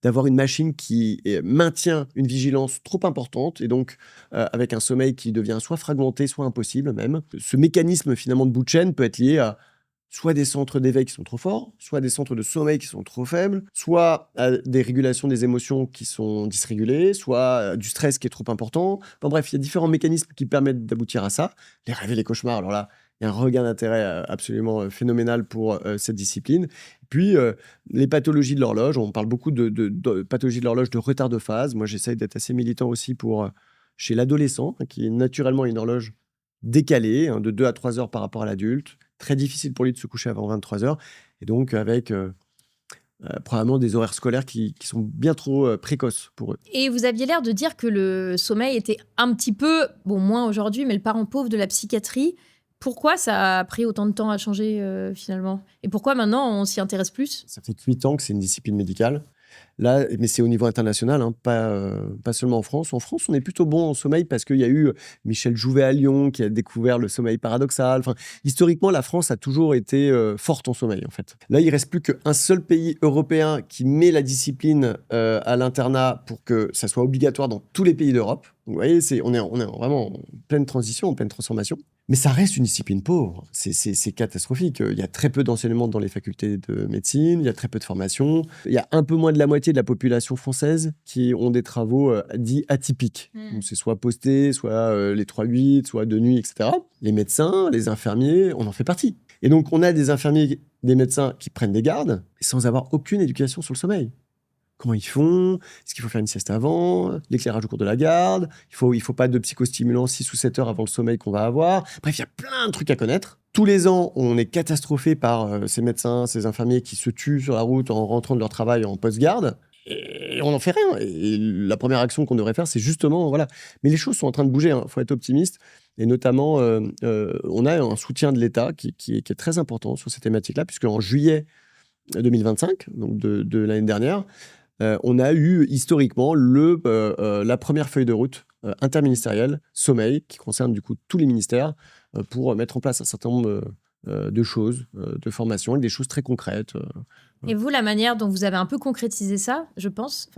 d'avoir une machine qui maintient une vigilance trop importante et donc avec un sommeil qui devient soit fragmenté, soit impossible même. Ce mécanisme finalement de bout de chaîne peut être lié à soit des centres d'éveil qui sont trop forts, soit des centres de sommeil qui sont trop faibles, soit des régulations des émotions qui sont dysrégulées, soit du stress qui est trop important. Enfin bref, il y a différents mécanismes qui permettent d'aboutir à ça. Les rêves et les cauchemars, alors là, il y a un regain d'intérêt absolument phénoménal pour cette discipline. Puis, les pathologies de l'horloge, on parle beaucoup de pathologies de l'horloge de retard de phase. Moi, j'essaye d'être assez militant aussi pour chez l'adolescent, qui est naturellement une horloge décalée, de 2 à 3 heures par rapport à l'adulte. Très difficile pour lui de se coucher avant 23 heures. Et donc, avec probablement des horaires scolaires qui sont bien trop précoces pour eux. Et vous aviez l'air de dire que le sommeil était un petit peu, bon, moins aujourd'hui, mais le parent pauvre de la psychiatrie. Pourquoi ça a pris autant de temps à changer finalement? Et pourquoi maintenant on s'y intéresse plus? Ça fait 8 ans que c'est une discipline médicale. Là, mais c'est au niveau international, pas seulement en France. En France, on est plutôt bon en sommeil parce qu'il y a eu Michel Jouvet à Lyon qui a découvert le sommeil paradoxal. Enfin, historiquement, la France a toujours été forte en sommeil, en fait. Là, il ne reste plus qu'un seul pays européen qui met la discipline à l'internat pour que ça soit obligatoire dans tous les pays d'Europe. Donc, vous voyez, on est vraiment en pleine transition, en pleine transformation. Mais ça reste une discipline pauvre. C'est catastrophique. Il y a très peu d'enseignement dans les facultés de médecine, il y a très peu de formation. Il y a un peu moins de la moitié de la population française qui ont des travaux dits atypiques. Donc, c'est soit postés, soit les 3-8, soit de nuit, etc. Les médecins, les infirmiers, on en fait partie. Et donc, on a des infirmiers, des médecins qui prennent des gardes sans avoir aucune éducation sur le sommeil. Comment ils font? Est-ce qu'il faut faire une sieste avant? L'éclairage au cours de la garde? Il faut pas de psychostimulants 6 ou 7 heures avant le sommeil qu'on va avoir. Bref, il y a plein de trucs à connaître. Tous les ans, on est catastrophé par ces médecins, ces infirmiers qui se tuent sur la route en rentrant de leur travail en post-garde. Et on n'en fait rien. Et la première action qu'on devrait faire, c'est justement, voilà. Mais les choses sont en train de bouger, il faut être optimiste. Et notamment, on a un soutien de l'État qui est très important sur ces thématiques-là, puisque en juillet 2025, donc de l'année dernière, on a eu historiquement la première feuille de route interministérielle sommeil qui concerne du coup tous les ministères pour mettre en place un certain nombre de choses, de formations, avec des choses très concrètes. Et vous, la manière dont vous avez un peu concrétisé ça, je pense,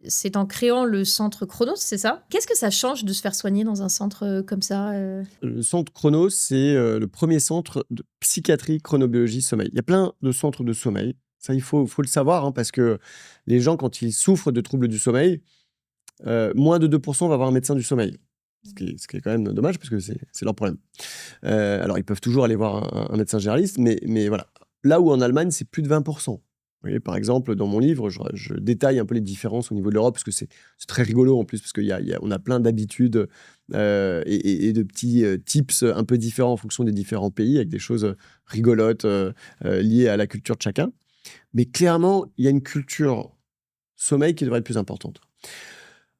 c'est en créant le centre Chronos, c'est ça? Qu'est-ce que ça change de se faire soigner dans un centre comme ça Le centre Chronos, c'est le premier centre de psychiatrie, chronobiologie, sommeil. Il y a plein de centres de sommeil. Ça, il faut le savoir, parce que les gens, quand ils souffrent de troubles du sommeil, moins de 2% vont avoir un médecin du sommeil. Ce qui est quand même dommage, parce que c'est leur problème. Alors, ils peuvent toujours aller voir un médecin généraliste, mais voilà. Là où en Allemagne, c'est plus de 20%. Vous voyez, par exemple, dans mon livre, je détaille un peu les différences au niveau de l'Europe, parce que c'est très rigolo en plus, parce qu'on a plein d'habitudes et de petits tips un peu différents en fonction des différents pays, avec des choses rigolotes liées à la culture de chacun. Mais clairement, il y a une culture sommeil qui devrait être plus importante.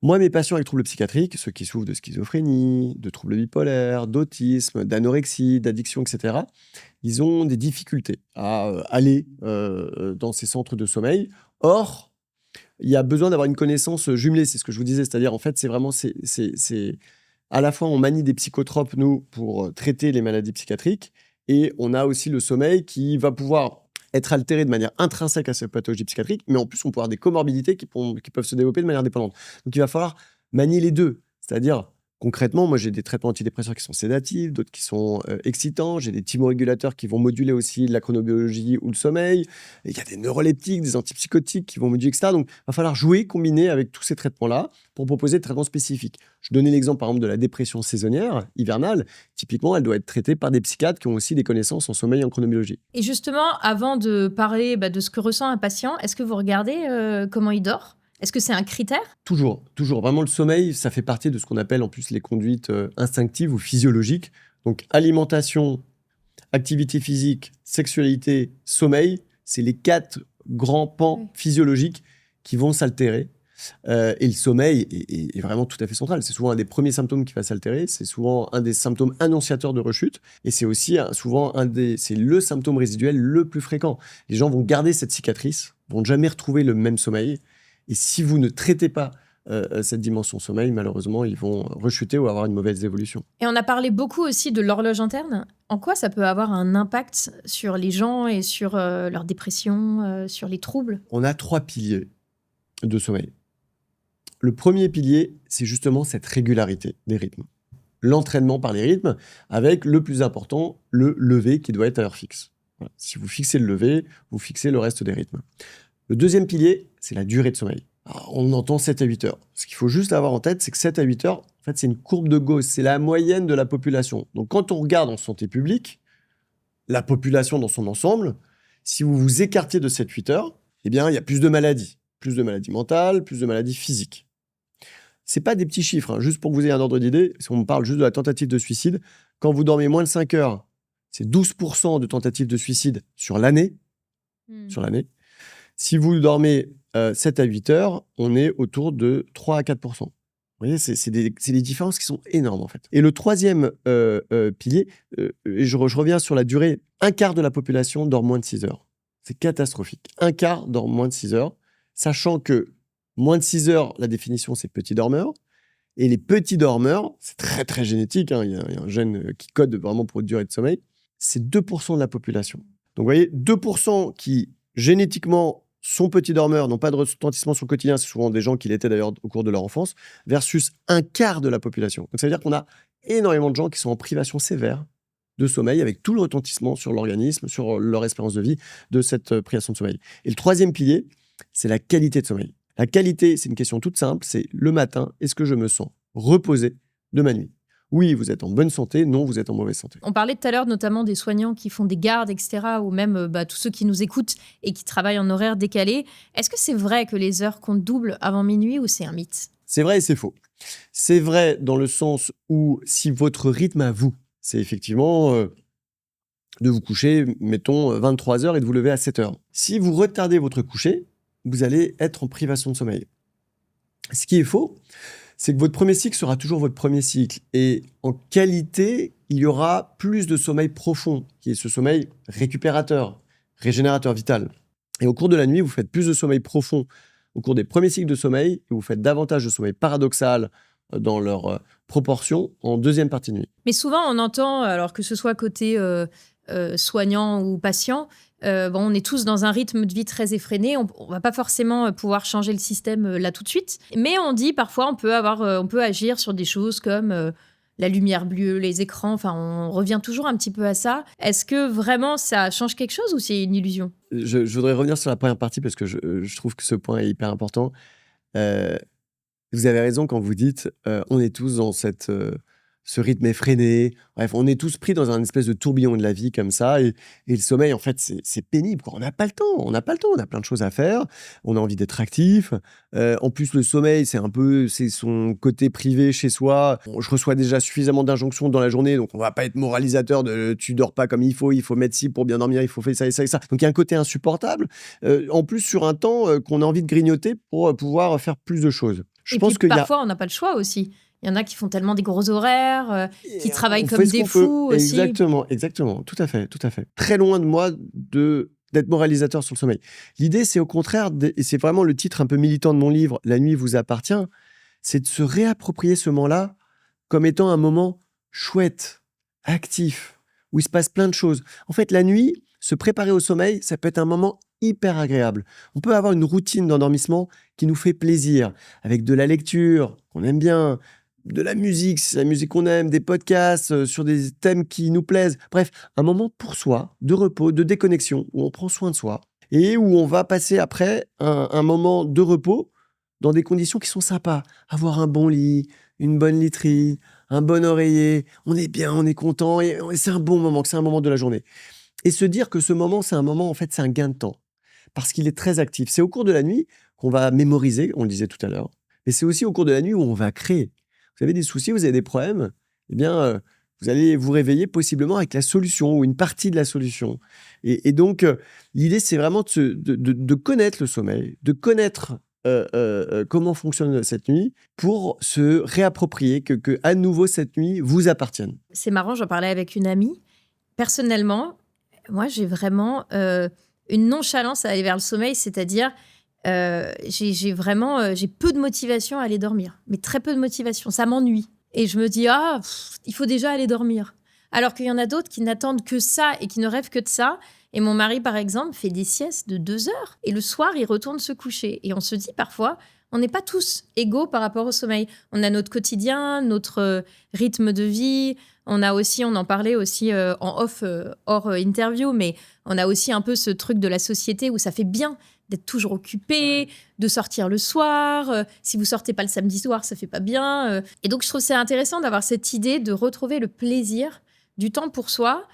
Moi, mes patients avec troubles psychiatriques, ceux qui souffrent de schizophrénie, de troubles bipolaires, d'autisme, d'anorexie, d'addiction, etc., ils ont des difficultés à aller dans ces centres de sommeil. Or, il y a besoin d'avoir une connaissance jumelée, c'est ce que je vous disais. C'est-à-dire, en fait, c'est vraiment... à la fois, on manie des psychotropes, nous, pour traiter les maladies psychiatriques, et on a aussi le sommeil qui va pouvoir être altéré de manière intrinsèque à cette pathologie psychiatrique, mais en plus, on peut avoir des comorbidités qui peuvent se développer de manière dépendante. Donc, il va falloir manier les deux. C'est-à-dire, concrètement, moi, j'ai des traitements antidépresseurs qui sont sédatifs, d'autres qui sont excitants. J'ai des thymorégulateurs qui vont moduler aussi la chronobiologie ou le sommeil. Et il y a des neuroleptiques, des antipsychotiques qui vont moduler, etc. Donc, il va falloir jouer, combiner avec tous ces traitements-là pour proposer des traitements spécifiques. Je donnais l'exemple, par exemple, de la dépression saisonnière, hivernale. Typiquement, elle doit être traitée par des psychiatres qui ont aussi des connaissances en sommeil et en chronobiologie. Et justement, avant de parler de ce que ressent un patient, est-ce que vous regardez comment il dort ? Est-ce que c'est un critère? Toujours. Vraiment, le sommeil, ça fait partie de ce qu'on appelle en plus les conduites instinctives ou physiologiques. Donc, alimentation, activité physique, sexualité, sommeil, c'est les 4 grands pans physiologiques qui vont s'altérer. Et le sommeil est vraiment tout à fait central. C'est souvent un des premiers symptômes qui va s'altérer. C'est souvent un des symptômes annonciateurs de rechute. Et c'est aussi souvent c'est le symptôme résiduel le plus fréquent. Les gens vont garder cette cicatrice, vont jamais retrouver le même sommeil. Et si vous ne traitez pas cette dimension sommeil, malheureusement, ils vont rechuter ou avoir une mauvaise évolution. Et on a parlé beaucoup aussi de l'horloge interne. En quoi ça peut avoir un impact sur les gens et sur leur dépression, sur les troubles? On a 3 piliers de sommeil. Le premier pilier, c'est justement cette régularité des rythmes. L'entraînement par les rythmes, avec le plus important, le lever qui doit être à heure fixe. Voilà. Si vous fixez le lever, vous fixez le reste des rythmes. Le deuxième pilier, c'est la durée de sommeil. Alors, on entend 7 à 8 heures. Ce qu'il faut juste avoir en tête, c'est que 7 à 8 heures, en fait, c'est une courbe de Gauss, c'est la moyenne de la population. Donc, quand on regarde en santé publique, la population dans son ensemble, si vous vous écartiez de 7-8 heures, eh bien, il y a plus de maladies mentales, plus de maladies physiques. C'est pas des petits chiffres, hein. Juste pour que vous ayez un ordre d'idée, si on parle juste de la tentative de suicide, quand vous dormez moins de 5 heures, c'est 12% de tentatives de suicide sur l'année. Sur l'année. Si vous dormez 7 à 8 heures, on est autour de 3 à 4%. Vous voyez, c'est des différences qui sont énormes, en fait. Et le troisième pilier, je reviens sur la durée, un quart de la population dort moins de 6 heures. C'est catastrophique. Un quart dort moins de 6 heures, sachant que moins de 6 heures, la définition, c'est petit dormeur. Et les petits dormeurs, c'est très, très génétique, hein, il y a un gène qui code vraiment pour une durée de sommeil, c'est 2% de la population. Donc, vous voyez, 2% qui, génétiquement, sont petits dormeurs, n'ont pas de retentissement sur le quotidien, c'est souvent des gens qui l'étaient d'ailleurs au cours de leur enfance, versus un quart de la population. Donc, ça veut dire qu'on a énormément de gens qui sont en privation sévère de sommeil, avec tout le retentissement sur l'organisme, sur leur espérance de vie de cette privation de sommeil. Et le troisième pilier, c'est la qualité de sommeil. La qualité, c'est une question toute simple, c'est le matin, est-ce que je me sens reposé de ma nuit? Oui, vous êtes en bonne santé, non, vous êtes en mauvaise santé. On parlait tout à l'heure notamment des soignants qui font des gardes, etc., ou même tous ceux qui nous écoutent et qui travaillent en horaire décalé. Est-ce que c'est vrai que les heures comptent double avant minuit ou c'est un mythe? C'est vrai et c'est faux. C'est vrai dans le sens où si votre rythme à vous, c'est effectivement de vous coucher, mettons, 23 heures et de vous lever à 7 heures. Si vous retardez votre coucher, vous allez être en privation de sommeil. Ce qui est faux, c'est que votre premier cycle sera toujours votre premier cycle. Et en qualité, il y aura plus de sommeil profond, qui est ce sommeil récupérateur, régénérateur vital. Et au cours de la nuit, vous faites plus de sommeil profond au cours des premiers cycles de sommeil, et vous faites davantage de sommeil paradoxal dans leur proportion en deuxième partie de nuit. Mais souvent, on entend, alors que ce soit côté soignant ou patient, on est tous dans un rythme de vie très effréné. On ne va pas forcément pouvoir changer le système là tout de suite. Mais on dit parfois on peut agir sur des choses comme la lumière bleue, les écrans. Enfin, on revient toujours un petit peu à ça. Est-ce que vraiment ça change quelque chose ou c'est une illusion? Je voudrais revenir sur la première partie parce que je trouve que ce point est hyper important. Vous avez raison quand vous dites on est tous dans ce rythme effréné. Bref, on est tous pris dans un espèce de tourbillon de la vie comme ça. Et le sommeil, en fait, c'est pénible, quoi. On n'a pas le temps. On a plein de choses à faire. On a envie d'être actif. En plus, le sommeil, c'est son côté privé chez soi. Je reçois déjà suffisamment d'injonctions dans la journée, donc on va pas être moralisateur de tu dors pas comme il faut mettre ci pour bien dormir, il faut faire ça et ça et ça. Donc il y a un côté insupportable. En plus, sur un temps qu'on a envie de grignoter pour pouvoir faire plus de choses. Parfois, on n'a pas le choix aussi. Il y en a qui font tellement des gros horaires, qui travaillent comme des fous aussi. Exactement. Tout à fait. Très loin de moi d'être moralisateur sur le sommeil. L'idée, c'est au contraire, et c'est vraiment le titre un peu militant de mon livre, La nuit vous appartient, c'est de se réapproprier ce moment-là comme étant un moment chouette, actif, où il se passe plein de choses. En fait, la nuit, se préparer au sommeil, ça peut être un moment hyper agréable. On peut avoir une routine d'endormissement qui nous fait plaisir, avec de la lecture qu'on aime bien, de la musique, c'est la musique qu'on aime, des podcasts sur des thèmes qui nous plaisent. Bref, un moment pour soi, de repos, de déconnexion, où on prend soin de soi et où on va passer après un moment de repos dans des conditions qui sont sympas. Avoir un bon lit, une bonne literie, un bon oreiller, on est bien, on est content et c'est un bon moment, que c'est un moment de la journée. Et se dire que ce moment, c'est un moment, en fait, c'est un gain de temps parce qu'il est très actif. C'est au cours de la nuit qu'on va mémoriser, on le disait tout à l'heure, mais c'est aussi au cours de la nuit où on va créer. Vous avez des soucis, vous avez des problèmes, eh bien, vous allez vous réveiller possiblement avec la solution ou une partie de la solution. Et donc, l'idée, c'est vraiment de connaître le sommeil, de connaître comment fonctionne cette nuit pour se réapproprier que à nouveau, cette nuit vous appartienne. C'est marrant, j'en parlais avec une amie. Personnellement, moi, j'ai vraiment une nonchalance à aller vers le sommeil, c'est-à-dire j'ai peu de motivation à aller dormir, mais très peu de motivation. Ça m'ennuie. Et je me dis, il faut déjà aller dormir. Alors qu'il y en a d'autres qui n'attendent que ça et qui ne rêvent que de ça. Et mon mari, par exemple, fait des siestes de 2 heures. Et le soir, il retourne se coucher. Et on se dit parfois, on n'est pas tous égaux par rapport au sommeil. On a notre quotidien, notre rythme de vie. On en parlait aussi en off, hors interview, mais on a aussi un peu ce truc de la société où ça fait bien d'être toujours occupé, de sortir le soir. Si vous sortez pas le samedi soir, ça fait pas bien. Et donc, je trouve c'est intéressant d'avoir cette idée de retrouver le plaisir du temps pour soi.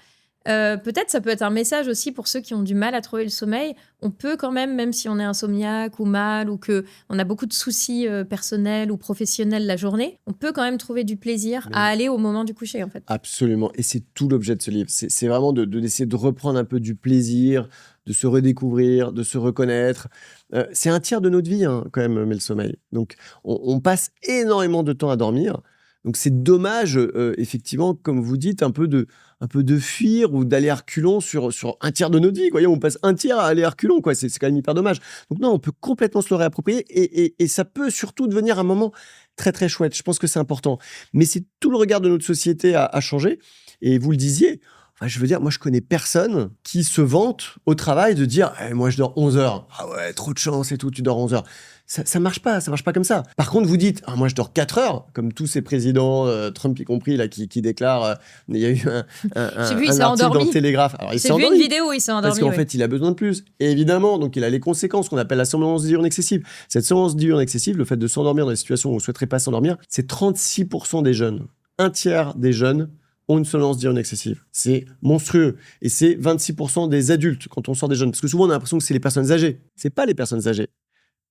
Peut-être ça peut être un message aussi pour ceux qui ont du mal à trouver le sommeil. On peut quand même si on est insomniaque ou mal ou qu'on a beaucoup de soucis personnels ou professionnels la journée, on peut quand même trouver du plaisir à aller au moment du coucher, en fait. Absolument. Et c'est tout l'objet de ce livre. C'est vraiment d'essayer de reprendre un peu du plaisir, de se redécouvrir, de se reconnaître. C'est un tiers de notre vie, quand même, mais le sommeil. Donc, on passe énormément de temps à dormir. Donc, c'est dommage, effectivement, comme vous dites, un peu de fuir ou d'aller à reculons sur un tiers de notre vie. Quoi. On passe un tiers à aller à reculons. Quoi. C'est quand même hyper dommage. Donc, non, on peut complètement se le réapproprier et ça peut surtout devenir un moment très, très chouette. Je pense que c'est important. Mais c'est tout le regard de notre société à changer. Et vous le disiez, je veux dire, moi, je connais personne qui se vante au travail de dire moi, je dors 11 heures. Ah ouais, trop de chance et tout, tu dors 11 heures. Ça marche pas comme ça. Par contre, vous dites moi, je dors 4 heures, comme tous ces présidents, Trump y compris, là, qui déclarent. Il y a eu un article dans le Télégraphe. Alors, J'ai vu une vidéo où il s'est endormi. Parce qu'en fait, il a besoin de plus. Et évidemment, donc, il a les conséquences qu'on appelle la somnolence diurne excessive. Cette somnolence diurne excessive, le fait de s'endormir dans des situations où on ne souhaiterait pas s'endormir, c'est 36% des jeunes. Un tiers des jeunes ont une somnolence diurne excessive. C'est monstrueux. Et c'est 26% des adultes quand on sort des jeunes. Parce que souvent, on a l'impression que c'est les personnes âgées. C'est pas les personnes âgées.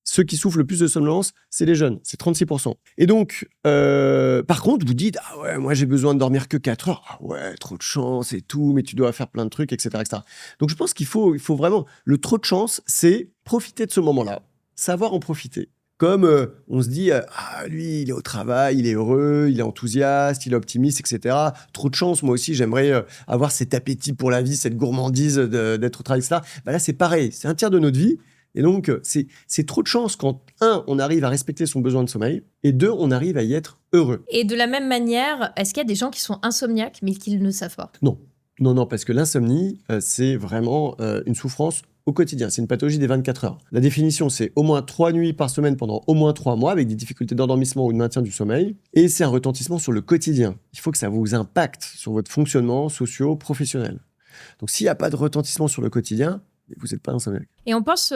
Ceux qui souffrent le plus de somnolence, c'est les jeunes. C'est 36%. Et donc, par contre, vous dites ah ouais, moi j'ai besoin de dormir que 4 heures. Ah ouais, trop de chance et tout, mais tu dois faire plein de trucs, etc. etc. Donc, je pense qu'il faut vraiment... Le trop de chance, c'est profiter de ce moment-là. Savoir en profiter. Comme on se dit, lui, il est au travail, il est heureux, il est enthousiaste, il est optimiste, etc. Trop de chance, moi aussi, j'aimerais avoir cet appétit pour la vie, cette gourmandise d'être au travail, etc. Là, c'est pareil, c'est un tiers de notre vie. Et donc, c'est trop de chance quand, 1, on arrive à respecter son besoin de sommeil, et 2, on arrive à y être heureux. Et de la même manière, est-ce qu'il y a des gens qui sont insomniaques, mais qui ne savent pas ? Non, parce que l'insomnie, c'est vraiment une souffrance au quotidien. C'est une pathologie des 24 heures. La définition, c'est au moins 3 nuits par semaine pendant au moins 3 mois, avec des difficultés d'endormissement ou de maintien du sommeil. Et c'est un retentissement sur le quotidien. Il faut que ça vous impacte sur votre fonctionnement socio-professionnel. Donc, s'il n'y a pas de retentissement sur le quotidien, vous n'êtes pas insomniaque. Et on pense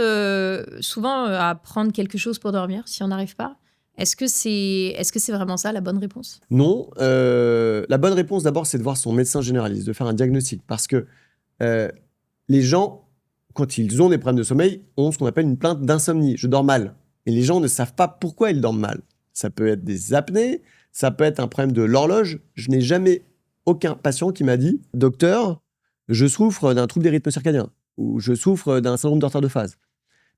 souvent à prendre quelque chose pour dormir, si on n'arrive pas. Est-ce que c'est vraiment ça, la bonne réponse ? Non. La bonne réponse, d'abord, c'est de voir son médecin généraliste, de faire un diagnostic. Parce que les gens, quand ils ont des problèmes de sommeil, ont ce qu'on appelle une plainte d'insomnie. Je dors mal. Et les gens ne savent pas pourquoi ils dorment mal. Ça peut être des apnées, ça peut être un problème de l'horloge. Je n'ai jamais aucun patient qui m'a dit « Docteur, je souffre d'un trouble des rythmes circadiens » ou « Je souffre d'un syndrome de retard de phase ».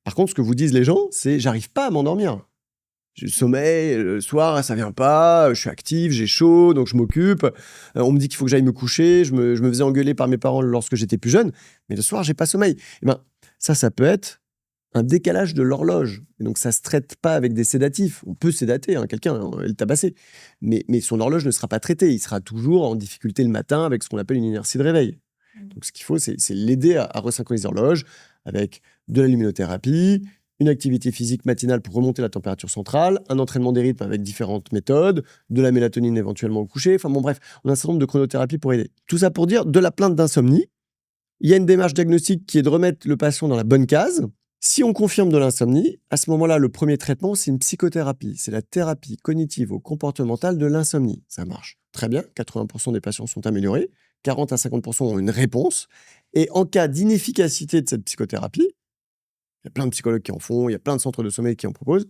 Par contre, ce que vous disent les gens, c'est « J'arrive pas à m'endormir ». J'ai le sommeil, le soir, ça vient pas, je suis actif, j'ai chaud, donc je m'occupe. On me dit qu'il faut que j'aille me coucher, je me faisais engueuler par mes parents lorsque j'étais plus jeune, mais le soir, j'ai pas sommeil. Et ben, ça peut être un décalage de l'horloge. Et donc, ça se traite pas avec des sédatifs. On peut sédater quelqu'un et le tabasser, mais son horloge ne sera pas traitée. Il sera toujours en difficulté le matin avec ce qu'on appelle une inertie de réveil. Donc, ce qu'il faut, c'est l'aider à resynchroniser l'horloge avec de la luminothérapie, une activité physique matinale pour remonter la température centrale, un entraînement des rythmes avec différentes méthodes, de la mélatonine éventuellement au coucher. Enfin bon, bref, on a un certain nombre de chronothérapies pour aider. Tout ça pour dire, de la plainte d'insomnie, il y a une démarche diagnostique qui est de remettre le patient dans la bonne case. Si on confirme de l'insomnie, à ce moment-là, le premier traitement, c'est une psychothérapie. C'est la thérapie cognitivo-comportementale de l'insomnie. Ça marche très bien, 80% des patients sont améliorés, 40 à 50% ont une réponse. Et en cas d'inefficacité de cette psychothérapie, il y a plein de psychologues qui en font, il y a plein de centres de sommeil qui en proposent.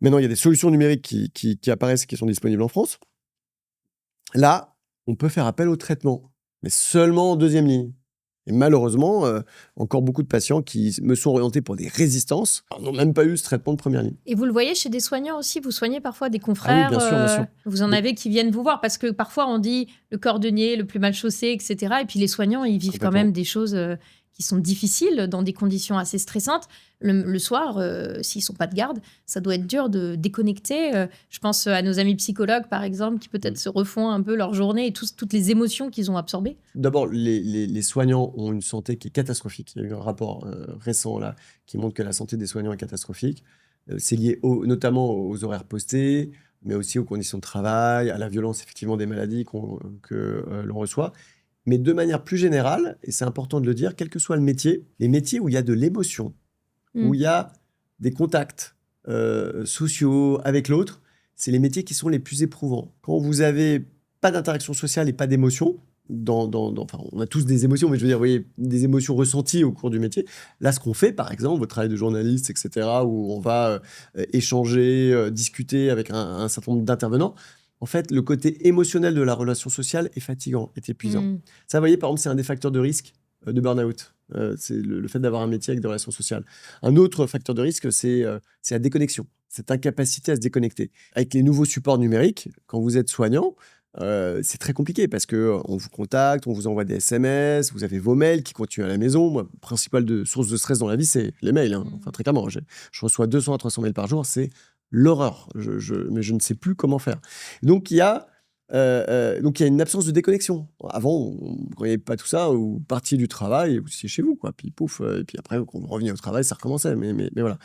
Maintenant, il y a des solutions numériques qui apparaissent, qui sont disponibles en France. Là, on peut faire appel au traitement, mais seulement en deuxième ligne. Et malheureusement, encore beaucoup de patients qui me sont orientés pour des résistances n'ont même pas eu ce traitement de première ligne. Et vous le voyez chez des soignants aussi ? Vous soignez parfois des confrères ? Ah oui, bien sûr. Vous en avez qui viennent vous voir, parce que parfois on dit le cordonnier, le plus mal chaussé, etc. Et puis les soignants, ils vivent quand même des choses qui sont difficiles dans des conditions assez stressantes. Le soir, s'ils sont pas de garde, ça doit être dur de déconnecter. Je pense à nos amis psychologues, par exemple, qui peut-être se refont un peu leur journée et toutes les émotions qu'ils ont absorbées. D'abord, les soignants ont une santé qui est catastrophique. Il y a eu un rapport récent là qui montre que la santé des soignants est catastrophique. C'est lié notamment aux horaires postés, mais aussi aux conditions de travail, à la violence effectivement des maladies que l'on reçoit. Mais de manière plus générale, et c'est important de le dire, quel que soit le métier, les métiers où il y a de l'émotion, où il y a des contacts sociaux avec l'autre, c'est les métiers qui sont les plus éprouvants. Quand vous avez pas d'interaction sociale et pas d'émotion, enfin, on a tous des émotions, mais je veux dire, vous voyez, des émotions ressenties au cours du métier. Là, ce qu'on fait, par exemple, votre travail de journaliste, etc., où on va échanger, discuter avec un certain nombre d'intervenants, en fait, le côté émotionnel de la relation sociale est fatigant, est épuisant. Ça, vous voyez, par exemple, c'est un des facteurs de risque de burn-out. C'est le fait d'avoir un métier avec des relations sociales. Un autre facteur de risque, c'est la déconnexion, cette incapacité à se déconnecter. Avec les nouveaux supports numériques, quand vous êtes soignant, c'est très compliqué parce qu'on vous contacte, on vous envoie des SMS, vous avez vos mails qui continuent à la maison. Moi, principale source de stress dans la vie, c'est les mails. Enfin, très clairement, je reçois 200 à 300 mails par jour, c'est l'horreur. Mais je ne sais plus comment faire. Donc, il y a une absence de déconnexion. Avant, quand il n'y avait pas tout ça, vous partiez du travail et vous étiez chez vous, quoi. Puis pouf, et puis après, quand vous reveniez au travail, ça recommençait. Mais voilà.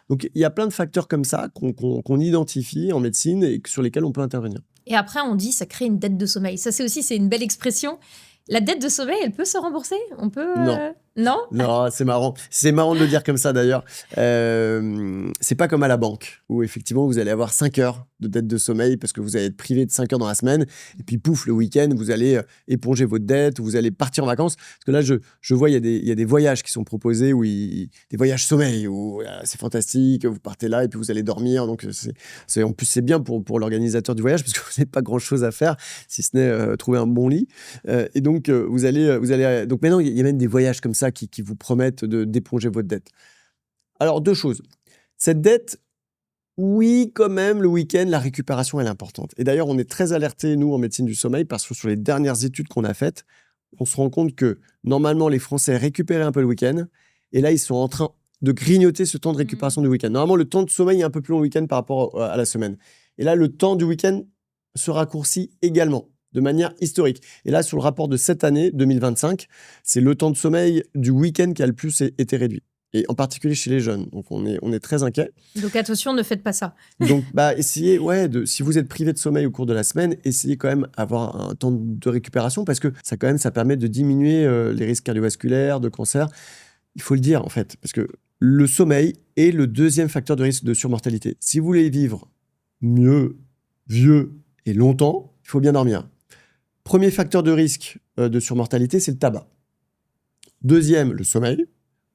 Donc, il y a plein de facteurs comme ça qu'on identifie en médecine et sur lesquels on peut intervenir. Et après, on dit ça crée une dette de sommeil. Ça, c'est une belle expression. La dette de sommeil, elle peut se rembourser? On peut Non. Non, c'est marrant. C'est marrant de le dire comme ça, d'ailleurs. C'est pas comme à la banque, où effectivement, vous allez avoir 5 heures de dette de sommeil parce que vous allez être privé de 5 heures dans la semaine. Et puis, pouf, le week-end, vous allez éponger votre dette, vous allez partir en vacances. Parce que là, je vois, il y a des voyages qui sont proposés, des voyages sommeil, où c'est fantastique, vous partez là et puis vous allez dormir. Donc, en plus, c'est bien pour l'organisateur du voyage parce que vous n'avez pas grand-chose à faire, si ce n'est trouver un bon lit. Et donc, vous allez... Donc, maintenant, il y a même des voyages comme ça qui vous promettent d'éponger votre dette. Alors, 2 choses. Cette dette, oui, quand même, le week-end, la récupération, elle est importante. Et d'ailleurs, on est très alertés, nous, en médecine du sommeil, parce que sur les dernières études qu'on a faites, on se rend compte que, normalement, les Français récupéraient un peu le week-end, et là, ils sont en train de grignoter ce temps de récupération du week-end. Normalement, le temps de sommeil est un peu plus long le week-end par rapport à la semaine. Et là, le temps du week-end se raccourcit également, de manière historique. Et là, sur le rapport de cette année, 2025, c'est le temps de sommeil du week-end qui a le plus été réduit. Et en particulier chez les jeunes. Donc, on est très inquiets. Donc, attention, ne faites pas ça. Donc, essayez, si vous êtes privé de sommeil au cours de la semaine, essayez quand même d'avoir un temps de récupération parce que ça permet de diminuer les risques cardiovasculaires, de cancer. Il faut le dire, en fait, parce que le sommeil est le 2e facteur de risque de surmortalité. Si vous voulez vivre mieux, vieux et longtemps, il faut bien dormir. Premier facteur de risque de surmortalité, c'est le tabac. 2e, le sommeil.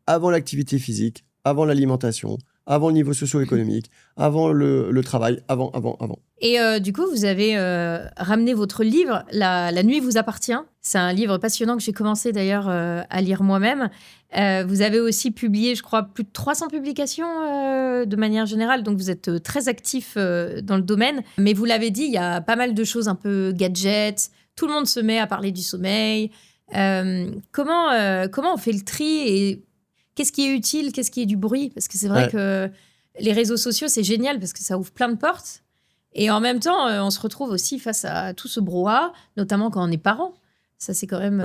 Avant l'activité physique, avant l'alimentation, avant le niveau socio-économique, avant le travail, avant. Et du coup, vous avez ramené votre livre, La nuit vous appartient. C'est un livre passionnant que j'ai commencé d'ailleurs à lire moi-même. Vous avez aussi publié, je crois, plus de 300 publications de manière générale. Donc, vous êtes très actif dans le domaine. Mais vous l'avez dit, il y a pas mal de choses un peu gadgets. Tout le monde se met à parler du sommeil. Comment on fait le tri et qu'est-ce qui est utile, qu'est-ce qui est du bruit? Parce que c'est vrai que les réseaux sociaux, c'est génial parce que ça ouvre plein de portes. Et en même temps, on se retrouve aussi face à tout ce brouhaha, notamment quand on est parent. Ça, c'est quand même...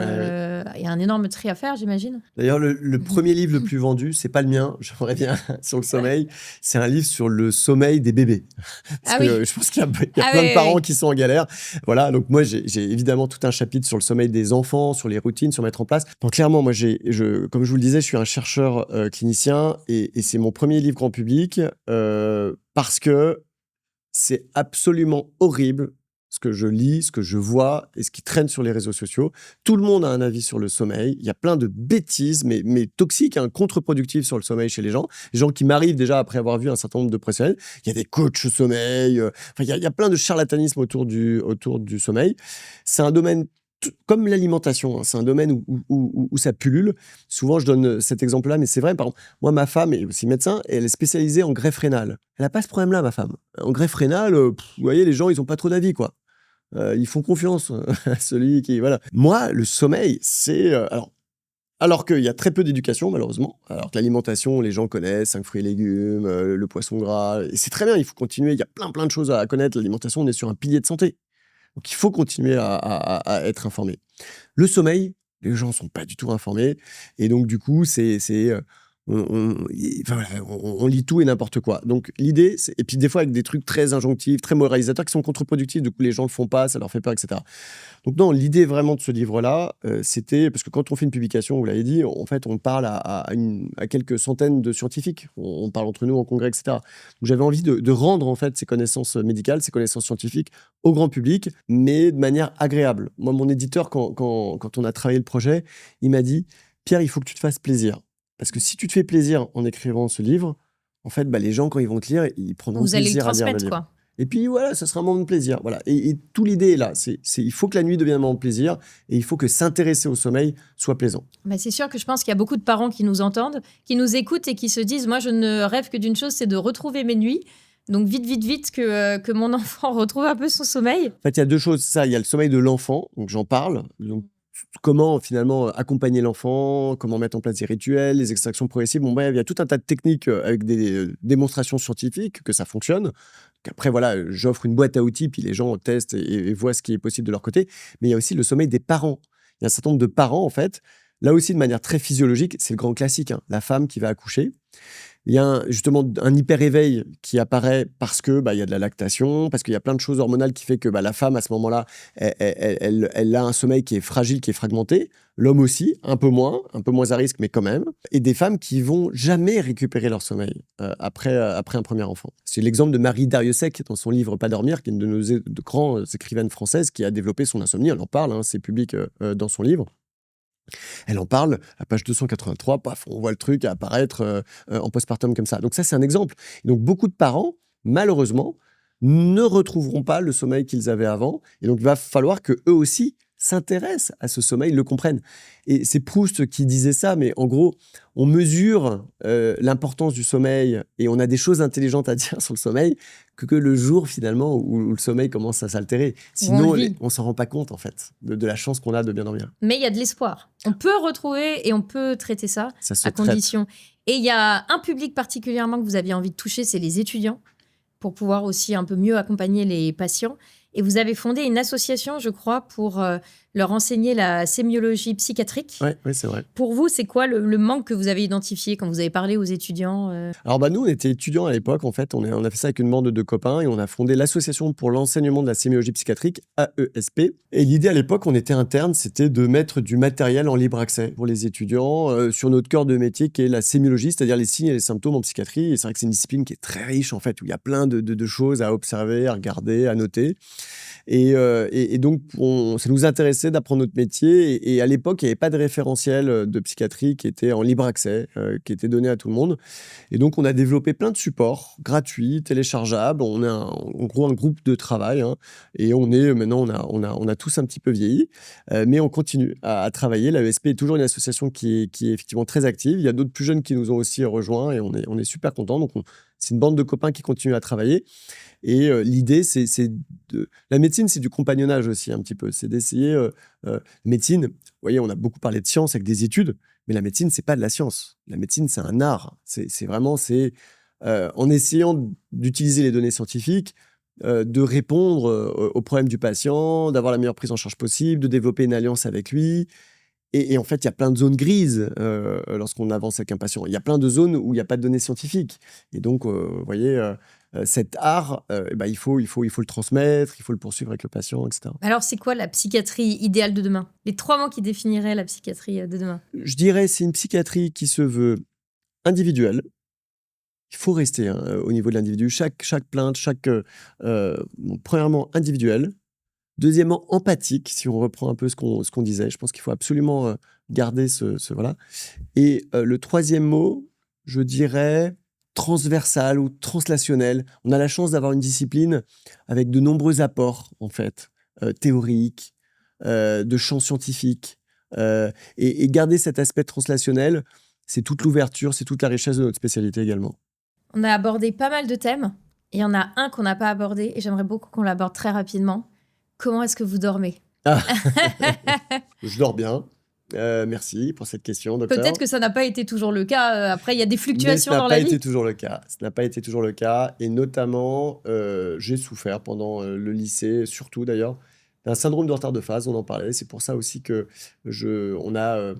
Il y a un énorme tri à faire, j'imagine. D'ailleurs, le premier livre le plus vendu, c'est pas le mien, j'aimerais bien, sur le sommeil. C'est un livre sur le sommeil des bébés. Parce que je pense qu'il y a plein de parents qui sont en galère. Voilà, donc moi, j'ai évidemment tout un chapitre sur le sommeil des enfants, sur les routines, sur mettre en place. Donc clairement, moi, comme je vous le disais, je suis un chercheur clinicien et c'est mon premier livre grand public parce que c'est absolument horrible ce que je lis, ce que je vois et ce qui traîne sur les réseaux sociaux. Tout le monde a un avis sur le sommeil. Il y a plein de bêtises, mais toxiques, contre-productives sur le sommeil chez les gens. Les gens qui m'arrivent déjà après avoir vu un certain nombre de professionnels. Il y a des coachs sommeil. Il y a plein de charlatanisme autour du sommeil. C'est un domaine comme l'alimentation, c'est un domaine où ça pullule. Souvent, je donne cet exemple-là, mais c'est vrai. Par exemple, moi, ma femme est aussi médecin et elle est spécialisée en greffe rénale. Elle n'a pas ce problème-là, ma femme. En greffe rénale, vous voyez, les gens, ils n'ont pas trop d'avis, quoi. Ils font confiance à celui qui... Voilà. Moi, le sommeil, c'est... alors, Alors qu'il y a très peu d'éducation, malheureusement. Alors que l'alimentation, les gens connaissent, 5 fruits et légumes, le poisson gras. Et c'est très bien, il faut continuer. Il y a plein de choses à connaître. L'alimentation, on est sur un pilier de santé. Donc il faut continuer à être informé. Le sommeil, les gens ne sont pas du tout informés. Et donc, du coup, on lit tout et n'importe quoi. Donc l'idée, et puis des fois avec des trucs très injonctifs, très moralisateurs qui sont contre-productifs, du coup les gens le font pas, ça leur fait peur, etc. Donc non, l'idée vraiment de ce livre-là, c'était, parce que quand on fait une publication, vous l'avez dit, en fait on parle à quelques centaines de scientifiques, on parle entre nous en congrès, etc. Donc j'avais envie de rendre en fait ces connaissances médicales, ces connaissances scientifiques au grand public, mais de manière agréable. Moi, mon éditeur, quand on a travaillé le projet, il m'a dit, Pierre, il faut que tu te fasses plaisir. Parce que si tu te fais plaisir en écrivant ce livre, en fait, les gens, quand ils vont te lire, ils prendront Vous allez le plaisir à lire le transmettre, livre. quoi. Et puis voilà, ça sera un moment de plaisir. Voilà. Et toute l'idée est là. Il faut que la nuit devienne un moment de plaisir et il faut que s'intéresser au sommeil soit plaisant. Bah, c'est sûr que je pense qu'il y a beaucoup de parents qui nous entendent, qui nous écoutent et qui se disent « Moi, je ne rêve que d'une chose, c'est de retrouver mes nuits. Donc vite que mon enfant retrouve un peu son sommeil. » En fait, il y a deux choses. Ça, il y a le sommeil de l'enfant, donc j'en parle. Donc, comment finalement accompagner l'enfant, comment mettre en place des rituels, les extractions progressives. Bon, bref, il y a tout un tas de techniques avec des démonstrations scientifiques que ça fonctionne. Après, voilà, j'offre une boîte à outils, puis les gens testent et voient ce qui est possible de leur côté. Mais il y a aussi le sommeil des parents. Il y a un certain nombre de parents, en fait, là aussi de manière très physiologique, c'est le grand classique, hein, la femme qui va accoucher. Il y a justement un hyper-éveil qui apparaît parce que il y a de la lactation, parce qu'il y a plein de choses hormonales qui fait que la femme, à ce moment-là, elle a un sommeil qui est fragile, qui est fragmenté. L'homme aussi, un peu moins à risque, mais quand même. Et des femmes qui vont jamais récupérer leur sommeil après un premier enfant. C'est l'exemple de Marie Darrieussecq dans son livre Pas dormir, qui est une de nos grands écrivaines françaises qui a développé son insomnie. Elle en parle, hein, c'est public dans son livre. Elle en parle, à page 283, paf, on voit le truc apparaître en postpartum comme ça. Donc ça, c'est un exemple. Et donc beaucoup de parents, malheureusement, ne retrouveront pas le sommeil qu'ils avaient avant. Et donc il va falloir qu'eux aussi s'intéressent à ce sommeil, le comprennent. Et c'est Proust qui disait ça, mais en gros, on mesure l'importance du sommeil et on a des choses intelligentes à dire sur le sommeil que le jour, finalement, où le sommeil commence à s'altérer. Sinon, on s'en rend pas compte, en fait, de la chance qu'on a de bien dormir. Mais il y a de l'espoir. On peut retrouver et on peut traiter ça à condition. Et il y a un public particulièrement que vous aviez envie de toucher, c'est les étudiants, pour pouvoir aussi un peu mieux accompagner les patients. Et vous avez fondé une association, je crois, pour leur enseigner la sémiologie psychiatrique. Oui, c'est vrai. Pour vous, c'est quoi le manque que vous avez identifié quand vous avez parlé aux étudiants Alors, nous, on était étudiants à l'époque. En fait, on a fait ça avec une bande de copains et on a fondé l'Association pour l'enseignement de la sémiologie psychiatrique, AESP. Et l'idée à l'époque, on était interne, c'était de mettre du matériel en libre accès pour les étudiants sur notre cœur de métier qui est la sémiologie, c'est-à-dire les signes et les symptômes en psychiatrie. Et c'est vrai que c'est une discipline qui est très riche, en fait, où il y a plein de choses à observer, à regarder, à noter. Et donc, ça nous intéressait d'apprendre notre métier. Et à l'époque, il n'y avait pas de référentiel de psychiatrie qui était en libre accès, qui était donné à tout le monde. Et donc, on a développé plein de supports gratuits, téléchargeables. On est en gros un groupe de travail. Hein, et maintenant, on a tous un petit peu vieilli. Mais on continue à travailler. L'AESP est toujours une association qui est effectivement très active. Il y a d'autres plus jeunes qui nous ont aussi rejoints et on est super contents. Donc, c'est une bande de copains qui continuent à travailler. Et l'idée, la médecine, c'est du compagnonnage aussi un petit peu. C'est d'essayer... médecine, vous voyez, on a beaucoup parlé de science avec des études, mais la médecine, c'est pas de la science. La médecine, c'est un art. C'est vraiment en essayant d'utiliser les données scientifiques, de répondre aux problèmes du patient, d'avoir la meilleure prise en charge possible, de développer une alliance avec lui. Et en fait, il y a plein de zones grises lorsqu'on avance avec un patient. Il y a plein de zones où il n'y a pas de données scientifiques. Et donc, vous voyez, cet art, il faut le transmettre, il faut le poursuivre avec le patient, etc. Alors, c'est quoi la psychiatrie idéale de demain ? Les 3 mots qui définiraient la psychiatrie de demain ? Je dirais c'est une psychiatrie qui se veut individuelle. Il faut rester au niveau de l'individu. Chaque plainte, premièrement, individuelle. Deuxièmement, empathique, si on reprend un peu ce qu'on disait. Je pense qu'il faut absolument garder ce voilà. Et le troisième mot, je dirais transversal ou translationnel. On a la chance d'avoir une discipline avec de nombreux apports, en fait, théoriques, de champs scientifiques. Et garder cet aspect translationnel, c'est toute l'ouverture, c'est toute la richesse de notre spécialité également. On a abordé pas mal de thèmes. Et il y en a un qu'on n'a pas abordé et j'aimerais beaucoup qu'on l'aborde très rapidement. Comment est-ce que vous dormez ? Je dors bien. Merci pour cette question, docteur. Peut-être que ça n'a pas été toujours le cas. Après, il y a des fluctuations dans la vie. Ça n'a pas été toujours le cas. Ça n'a pas été toujours le cas. Et notamment, j'ai souffert pendant le lycée, surtout d'ailleurs, d'un syndrome de retard de phase. On en parlait. C'est pour ça aussi que on a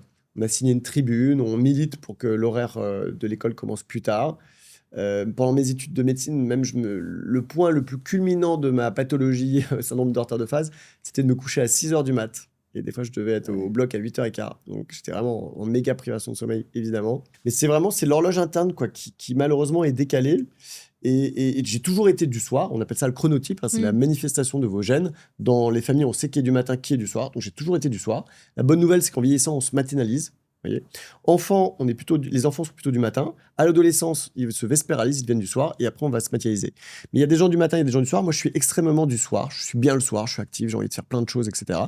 signé une tribune. On milite pour que l'horaire de l'école commence plus tard. Pendant mes études de médecine, même le point le plus culminant de ma pathologie, syndrome de retard de phase, c'était de me coucher à 6h du mat'. Et des fois, je devais être au bloc à 8h15. Donc, j'étais vraiment en méga privation de sommeil, évidemment. Mais c'est l'horloge interne quoi, qui malheureusement est décalée. Et j'ai toujours été du soir. On appelle ça le chronotype. C'est la manifestation de vos gènes. Dans les familles, on sait qui est du matin, qui est du soir. Donc, j'ai toujours été du soir. La bonne nouvelle, c'est qu'en vieillissant, on se matinalise. Voyez. Enfants, les enfants sont plutôt du matin. À l'adolescence, ils se vespéralisent, ils deviennent du soir, et après on va se matérialiser. Mais il y a des gens du matin, il y a des gens du soir. Moi, je suis extrêmement du soir. Je suis bien le soir, je suis actif, j'ai envie de faire plein de choses, etc.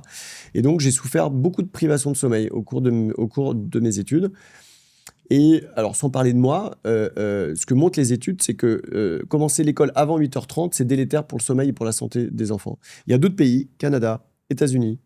Et donc, j'ai souffert beaucoup de privation de sommeil au cours de mes études. Et alors, sans parler de moi, ce que montrent les études, c'est que commencer l'école avant 8h30, c'est délétère pour le sommeil et pour la santé des enfants. Il y a d'autres pays, Canada, États-Unis,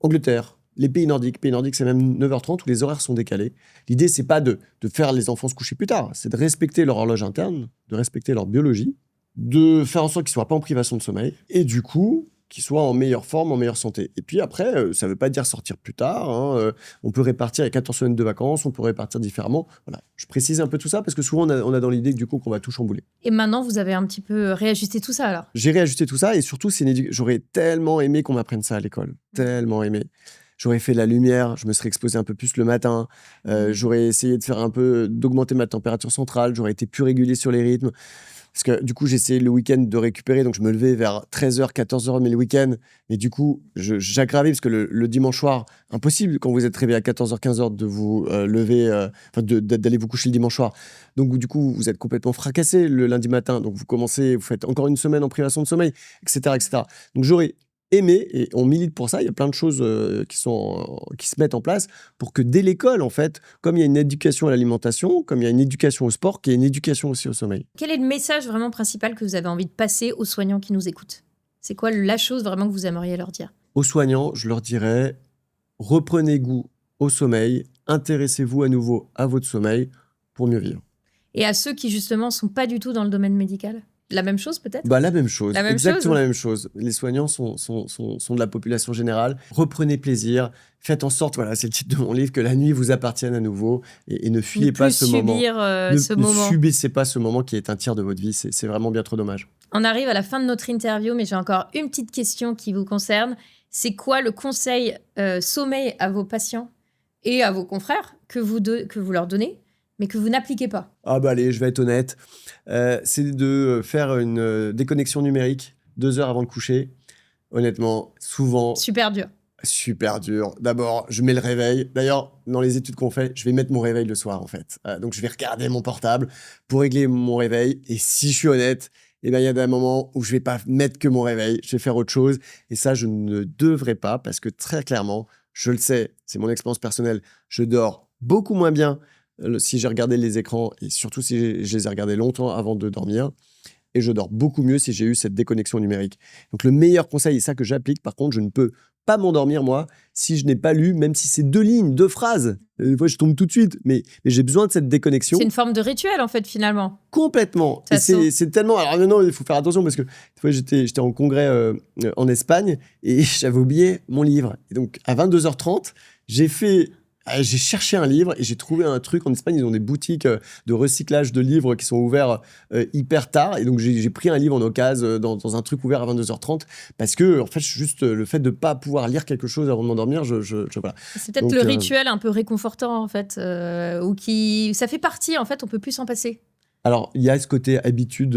Angleterre, les pays nordiques, c'est même 9h30 où les horaires sont décalés. L'idée, c'est pas de faire les enfants se coucher plus tard, c'est de respecter leur horloge interne, de respecter leur biologie, de faire en sorte qu'ils ne soient pas en privation de sommeil, et du coup, qu'ils soient en meilleure forme, en meilleure santé. Et puis après, ça ne veut pas dire sortir plus tard. On peut répartir, il y a 14 semaines de vacances, on peut répartir différemment. Voilà. Je précise un peu tout ça parce que souvent, on a dans l'idée du coup qu'on va tout chambouler. Et maintenant, vous avez un petit peu réajusté tout ça alors? J'ai réajusté tout ça et surtout, j'aurais tellement aimé qu'on m'apprenne ça à l'école. Tellement aimé. J'aurais fait la lumière, je me serais exposé un peu plus le matin, j'aurais essayé de faire d'augmenter ma température centrale, j'aurais été plus régulier sur les rythmes. Parce que du coup, j'ai essayé le week-end de récupérer, donc je me levais vers 13h, 14h, mais le week-end. Et du coup, j'aggravais, parce que le dimanche soir, impossible quand vous êtes réveillé à 14h, 15h de vous lever, d'aller vous coucher le dimanche soir. Donc du coup, vous êtes complètement fracassé le lundi matin. Donc vous faites encore une semaine en privation de sommeil, etc. etc. Donc j'aurais aimé, et on milite pour ça, il y a plein de choses qui se mettent en place pour que dès l'école, en fait, comme il y a une éducation à l'alimentation, comme il y a une éducation au sport, qu'il y ait une éducation aussi au sommeil. Quel est le message vraiment principal que vous avez envie de passer aux soignants qui nous écoutent? C'est quoi la chose vraiment que vous aimeriez leur dire? Aux soignants, je leur dirais, reprenez goût au sommeil, intéressez-vous à nouveau à votre sommeil pour mieux vivre. Et à ceux qui justement ne sont pas du tout dans le domaine médical? La même chose peut-être? La même chose, exactement la même chose. Les soignants sont de la population générale. Reprenez plaisir, faites en sorte, voilà, c'est le titre de mon livre, que la nuit vous appartienne à nouveau et ne fuyez pas ce moment. Ne subissez pas ce moment qui est un tiers de votre vie, c'est vraiment bien trop dommage. On arrive à la fin de notre interview, mais j'ai encore une petite question qui vous concerne. C'est quoi le conseil sommeil à vos patients et à vos confrères que vous leur donnez, mais que vous n'appliquez pas? Allez, je vais être honnête. C'est de faire une déconnexion numérique 2 heures avant le coucher. Honnêtement, souvent... Super dur. Super dur. D'abord, je mets le réveil. D'ailleurs, dans les études qu'on fait, je vais mettre mon réveil le soir, en fait. Donc, je vais regarder mon portable pour régler mon réveil. Et si je suis honnête, il y a des moments où je vais pas mettre que mon réveil. Je vais faire autre chose. Et ça, je ne devrais pas parce que très clairement, je le sais, c'est mon expérience personnelle, je dors beaucoup moins bien si j'ai regardé les écrans et surtout si je les ai regardés longtemps avant de dormir. Et je dors beaucoup mieux si j'ai eu cette déconnexion numérique. Donc le meilleur conseil, et ça que j'applique, par contre, je ne peux pas m'endormir, moi, si je n'ai pas lu, même si c'est 2 lignes, 2 phrases. Des fois, je tombe tout de suite, mais j'ai besoin de cette déconnexion. C'est une forme de rituel, en fait, finalement. Complètement. Et c'est tellement... Alors non, il faut faire attention, parce que des fois, j'étais en congrès en Espagne, et j'avais oublié mon livre. Et donc, à 22h30, j'ai cherché un livre et j'ai trouvé un truc. En Espagne, ils ont des boutiques de recyclage de livres qui sont ouverts hyper tard. Et donc, j'ai pris un livre en occasion dans un truc ouvert à 22h30 parce que, en fait, juste le fait de ne pas pouvoir lire quelque chose avant de m'endormir, voilà. C'est peut-être le rituel un peu réconfortant, en fait, ou ça fait partie, en fait, on ne peut plus s'en passer. Alors, il y a ce côté habitude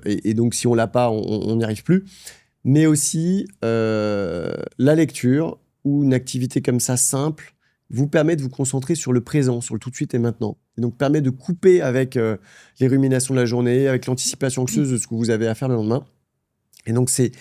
et donc, si on ne l'a pas, on n'y arrive plus. Mais aussi, la lecture ou une activité comme ça simple vous permet de vous concentrer sur le présent, sur le tout de suite et maintenant. Et donc, permet de couper avec les ruminations de la journée, avec l'anticipation anxieuse de ce que vous avez à faire le lendemain. Et donc, c'est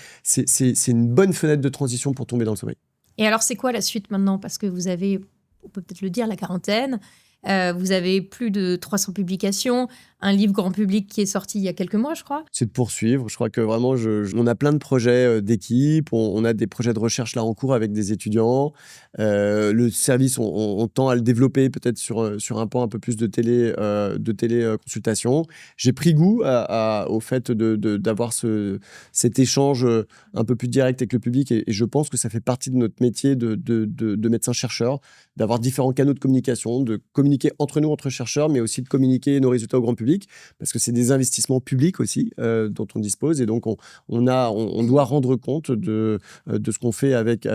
une bonne fenêtre de transition pour tomber dans le sommeil. Et alors, c'est quoi la suite maintenant? Parce que vous avez, on peut peut-être le dire, la quarantaine. Vous avez plus de 300 publications, un livre grand public qui est sorti il y a quelques mois, je crois. C'est de poursuivre. Je crois que vraiment, on a plein de projets d'équipe. On a des projets de recherche là en cours avec des étudiants. Le service, on tend à le développer peut-être sur un pan un peu plus de téléconsultation. J'ai pris goût au fait d'avoir cet échange un peu plus direct avec le public et je pense que ça fait partie de notre métier de médecin-chercheur, d'avoir différents canaux de communication, de communiquer entre nous, entre chercheurs, mais aussi de communiquer nos résultats au grand public, parce que c'est des investissements publics aussi dont on dispose, et donc on doit rendre compte de ce qu'on fait avec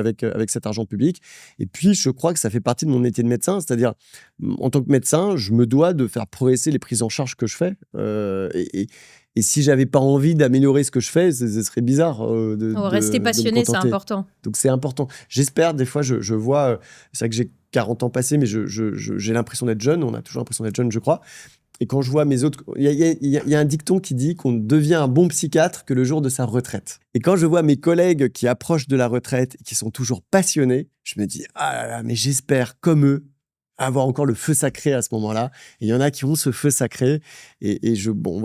cet argent public. Et puis, je crois que ça fait partie de mon métier de médecin, c'est-à-dire, en tant que médecin, je me dois de faire progresser les prises en charge que je fais, et si j'avais pas envie d'améliorer ce que je fais, ce serait bizarre. Rester passionné, c'est important. Donc c'est important. J'espère, des fois, je vois, c'est vrai que j'ai 40 ans passés, mais j'ai l'impression d'être jeune. On a toujours l'impression d'être jeune, je crois. Et quand je vois mes autres... Il y a un dicton qui dit qu'on devient un bon psychiatre que le jour de sa retraite. Et quand je vois mes collègues qui approchent de la retraite et qui sont toujours passionnés, je me dis, ah là là, mais j'espère, comme eux, avoir encore le feu sacré à ce moment-là. Et il y en a qui ont ce feu sacré. Et je pense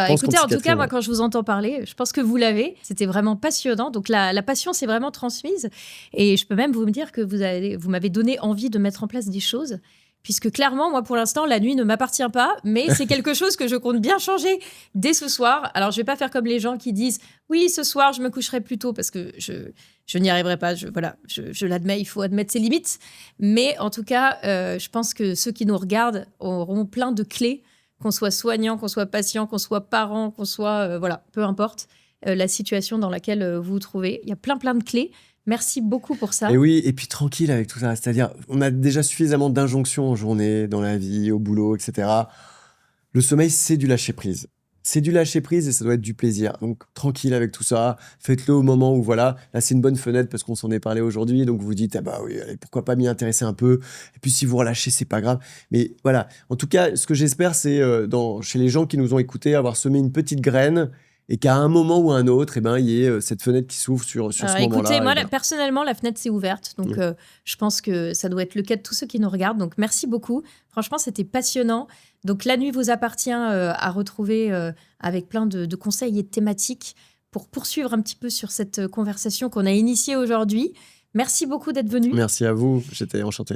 écoutez, en tout cas, moi, quand je vous entends parler, je pense que vous l'avez. C'était vraiment passionnant. Donc, la passion s'est vraiment transmise. Et je peux même vous dire que vous m'avez donné envie de mettre en place des choses. Puisque clairement, moi, pour l'instant, la nuit ne m'appartient pas, mais c'est quelque chose que je compte bien changer dès ce soir. Alors, je ne vais pas faire comme les gens qui disent « Oui, ce soir, je me coucherai plus tôt » parce que je n'y arriverai pas. Je l'admets, il faut admettre ses limites. Mais en tout cas, je pense que ceux qui nous regardent auront plein de clés, qu'on soit soignant, qu'on soit patient, qu'on soit parent, qu'on soit... peu importe la situation dans laquelle vous vous trouvez. Il y a plein de clés. Merci beaucoup pour ça. Et oui, et puis tranquille avec tout ça. C'est-à-dire, on a déjà suffisamment d'injonctions en journée, dans la vie, au boulot, etc. Le sommeil, c'est du lâcher-prise. C'est du lâcher-prise et ça doit être du plaisir. Donc, tranquille avec tout ça. Faites-le au moment où, voilà, là, c'est une bonne fenêtre parce qu'on s'en est parlé aujourd'hui. Donc, vous vous dites, ah bah oui, allez, pourquoi pas m'y intéresser un peu. Et puis, si vous relâchez, c'est pas grave. Mais voilà, en tout cas, ce que j'espère, c'est chez les gens qui nous ont écoutés, avoir semé une petite graine et qu'à un moment ou un autre, il y ait cette fenêtre qui s'ouvre sur ce moment-là. Écoutez, moi, personnellement, la fenêtre s'est ouverte. Donc, je pense que ça doit être le cas de tous ceux qui nous regardent. Donc, merci beaucoup. Franchement, c'était passionnant. Donc, la nuit vous appartient à retrouver avec plein de conseils et de thématiques pour poursuivre un petit peu sur cette conversation qu'on a initiée aujourd'hui. Merci beaucoup d'être venu. Merci à vous. J'étais enchanté.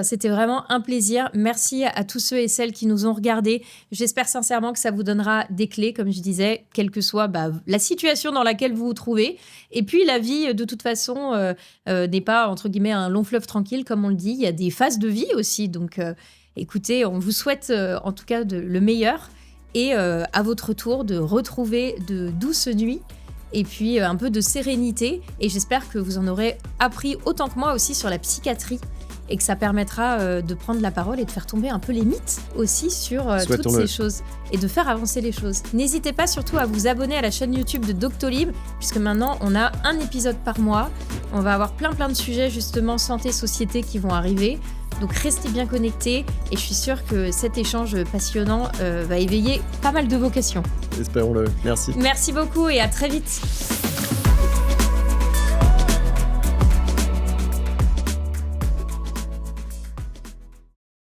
C'était vraiment un plaisir. Merci à tous ceux et celles qui nous ont regardés. J'espère sincèrement que ça vous donnera des clés, comme je disais, quelle que soit la situation dans laquelle vous vous trouvez. Et puis, la vie, de toute façon, n'est pas, entre guillemets, un long fleuve tranquille, comme on le dit. Il y a des phases de vie aussi. Donc, écoutez, on vous souhaite en tout cas le meilleur. Et à votre tour, de retrouver de douces nuits. Et puis, un peu de sérénité. Et j'espère que vous en aurez appris autant que moi aussi sur la psychiatrie. Et que ça permettra de prendre la parole et de faire tomber un peu les mythes aussi sur toutes ces choses et de faire avancer les choses. N'hésitez pas surtout à vous abonner à la chaîne YouTube de Doctolib, puisque maintenant on a un épisode par mois. On va avoir plein de sujets justement santé, société qui vont arriver. Donc restez bien connectés et je suis sûre que cet échange passionnant va éveiller pas mal de vocations. Espérons-le. Merci. Merci beaucoup et à très vite.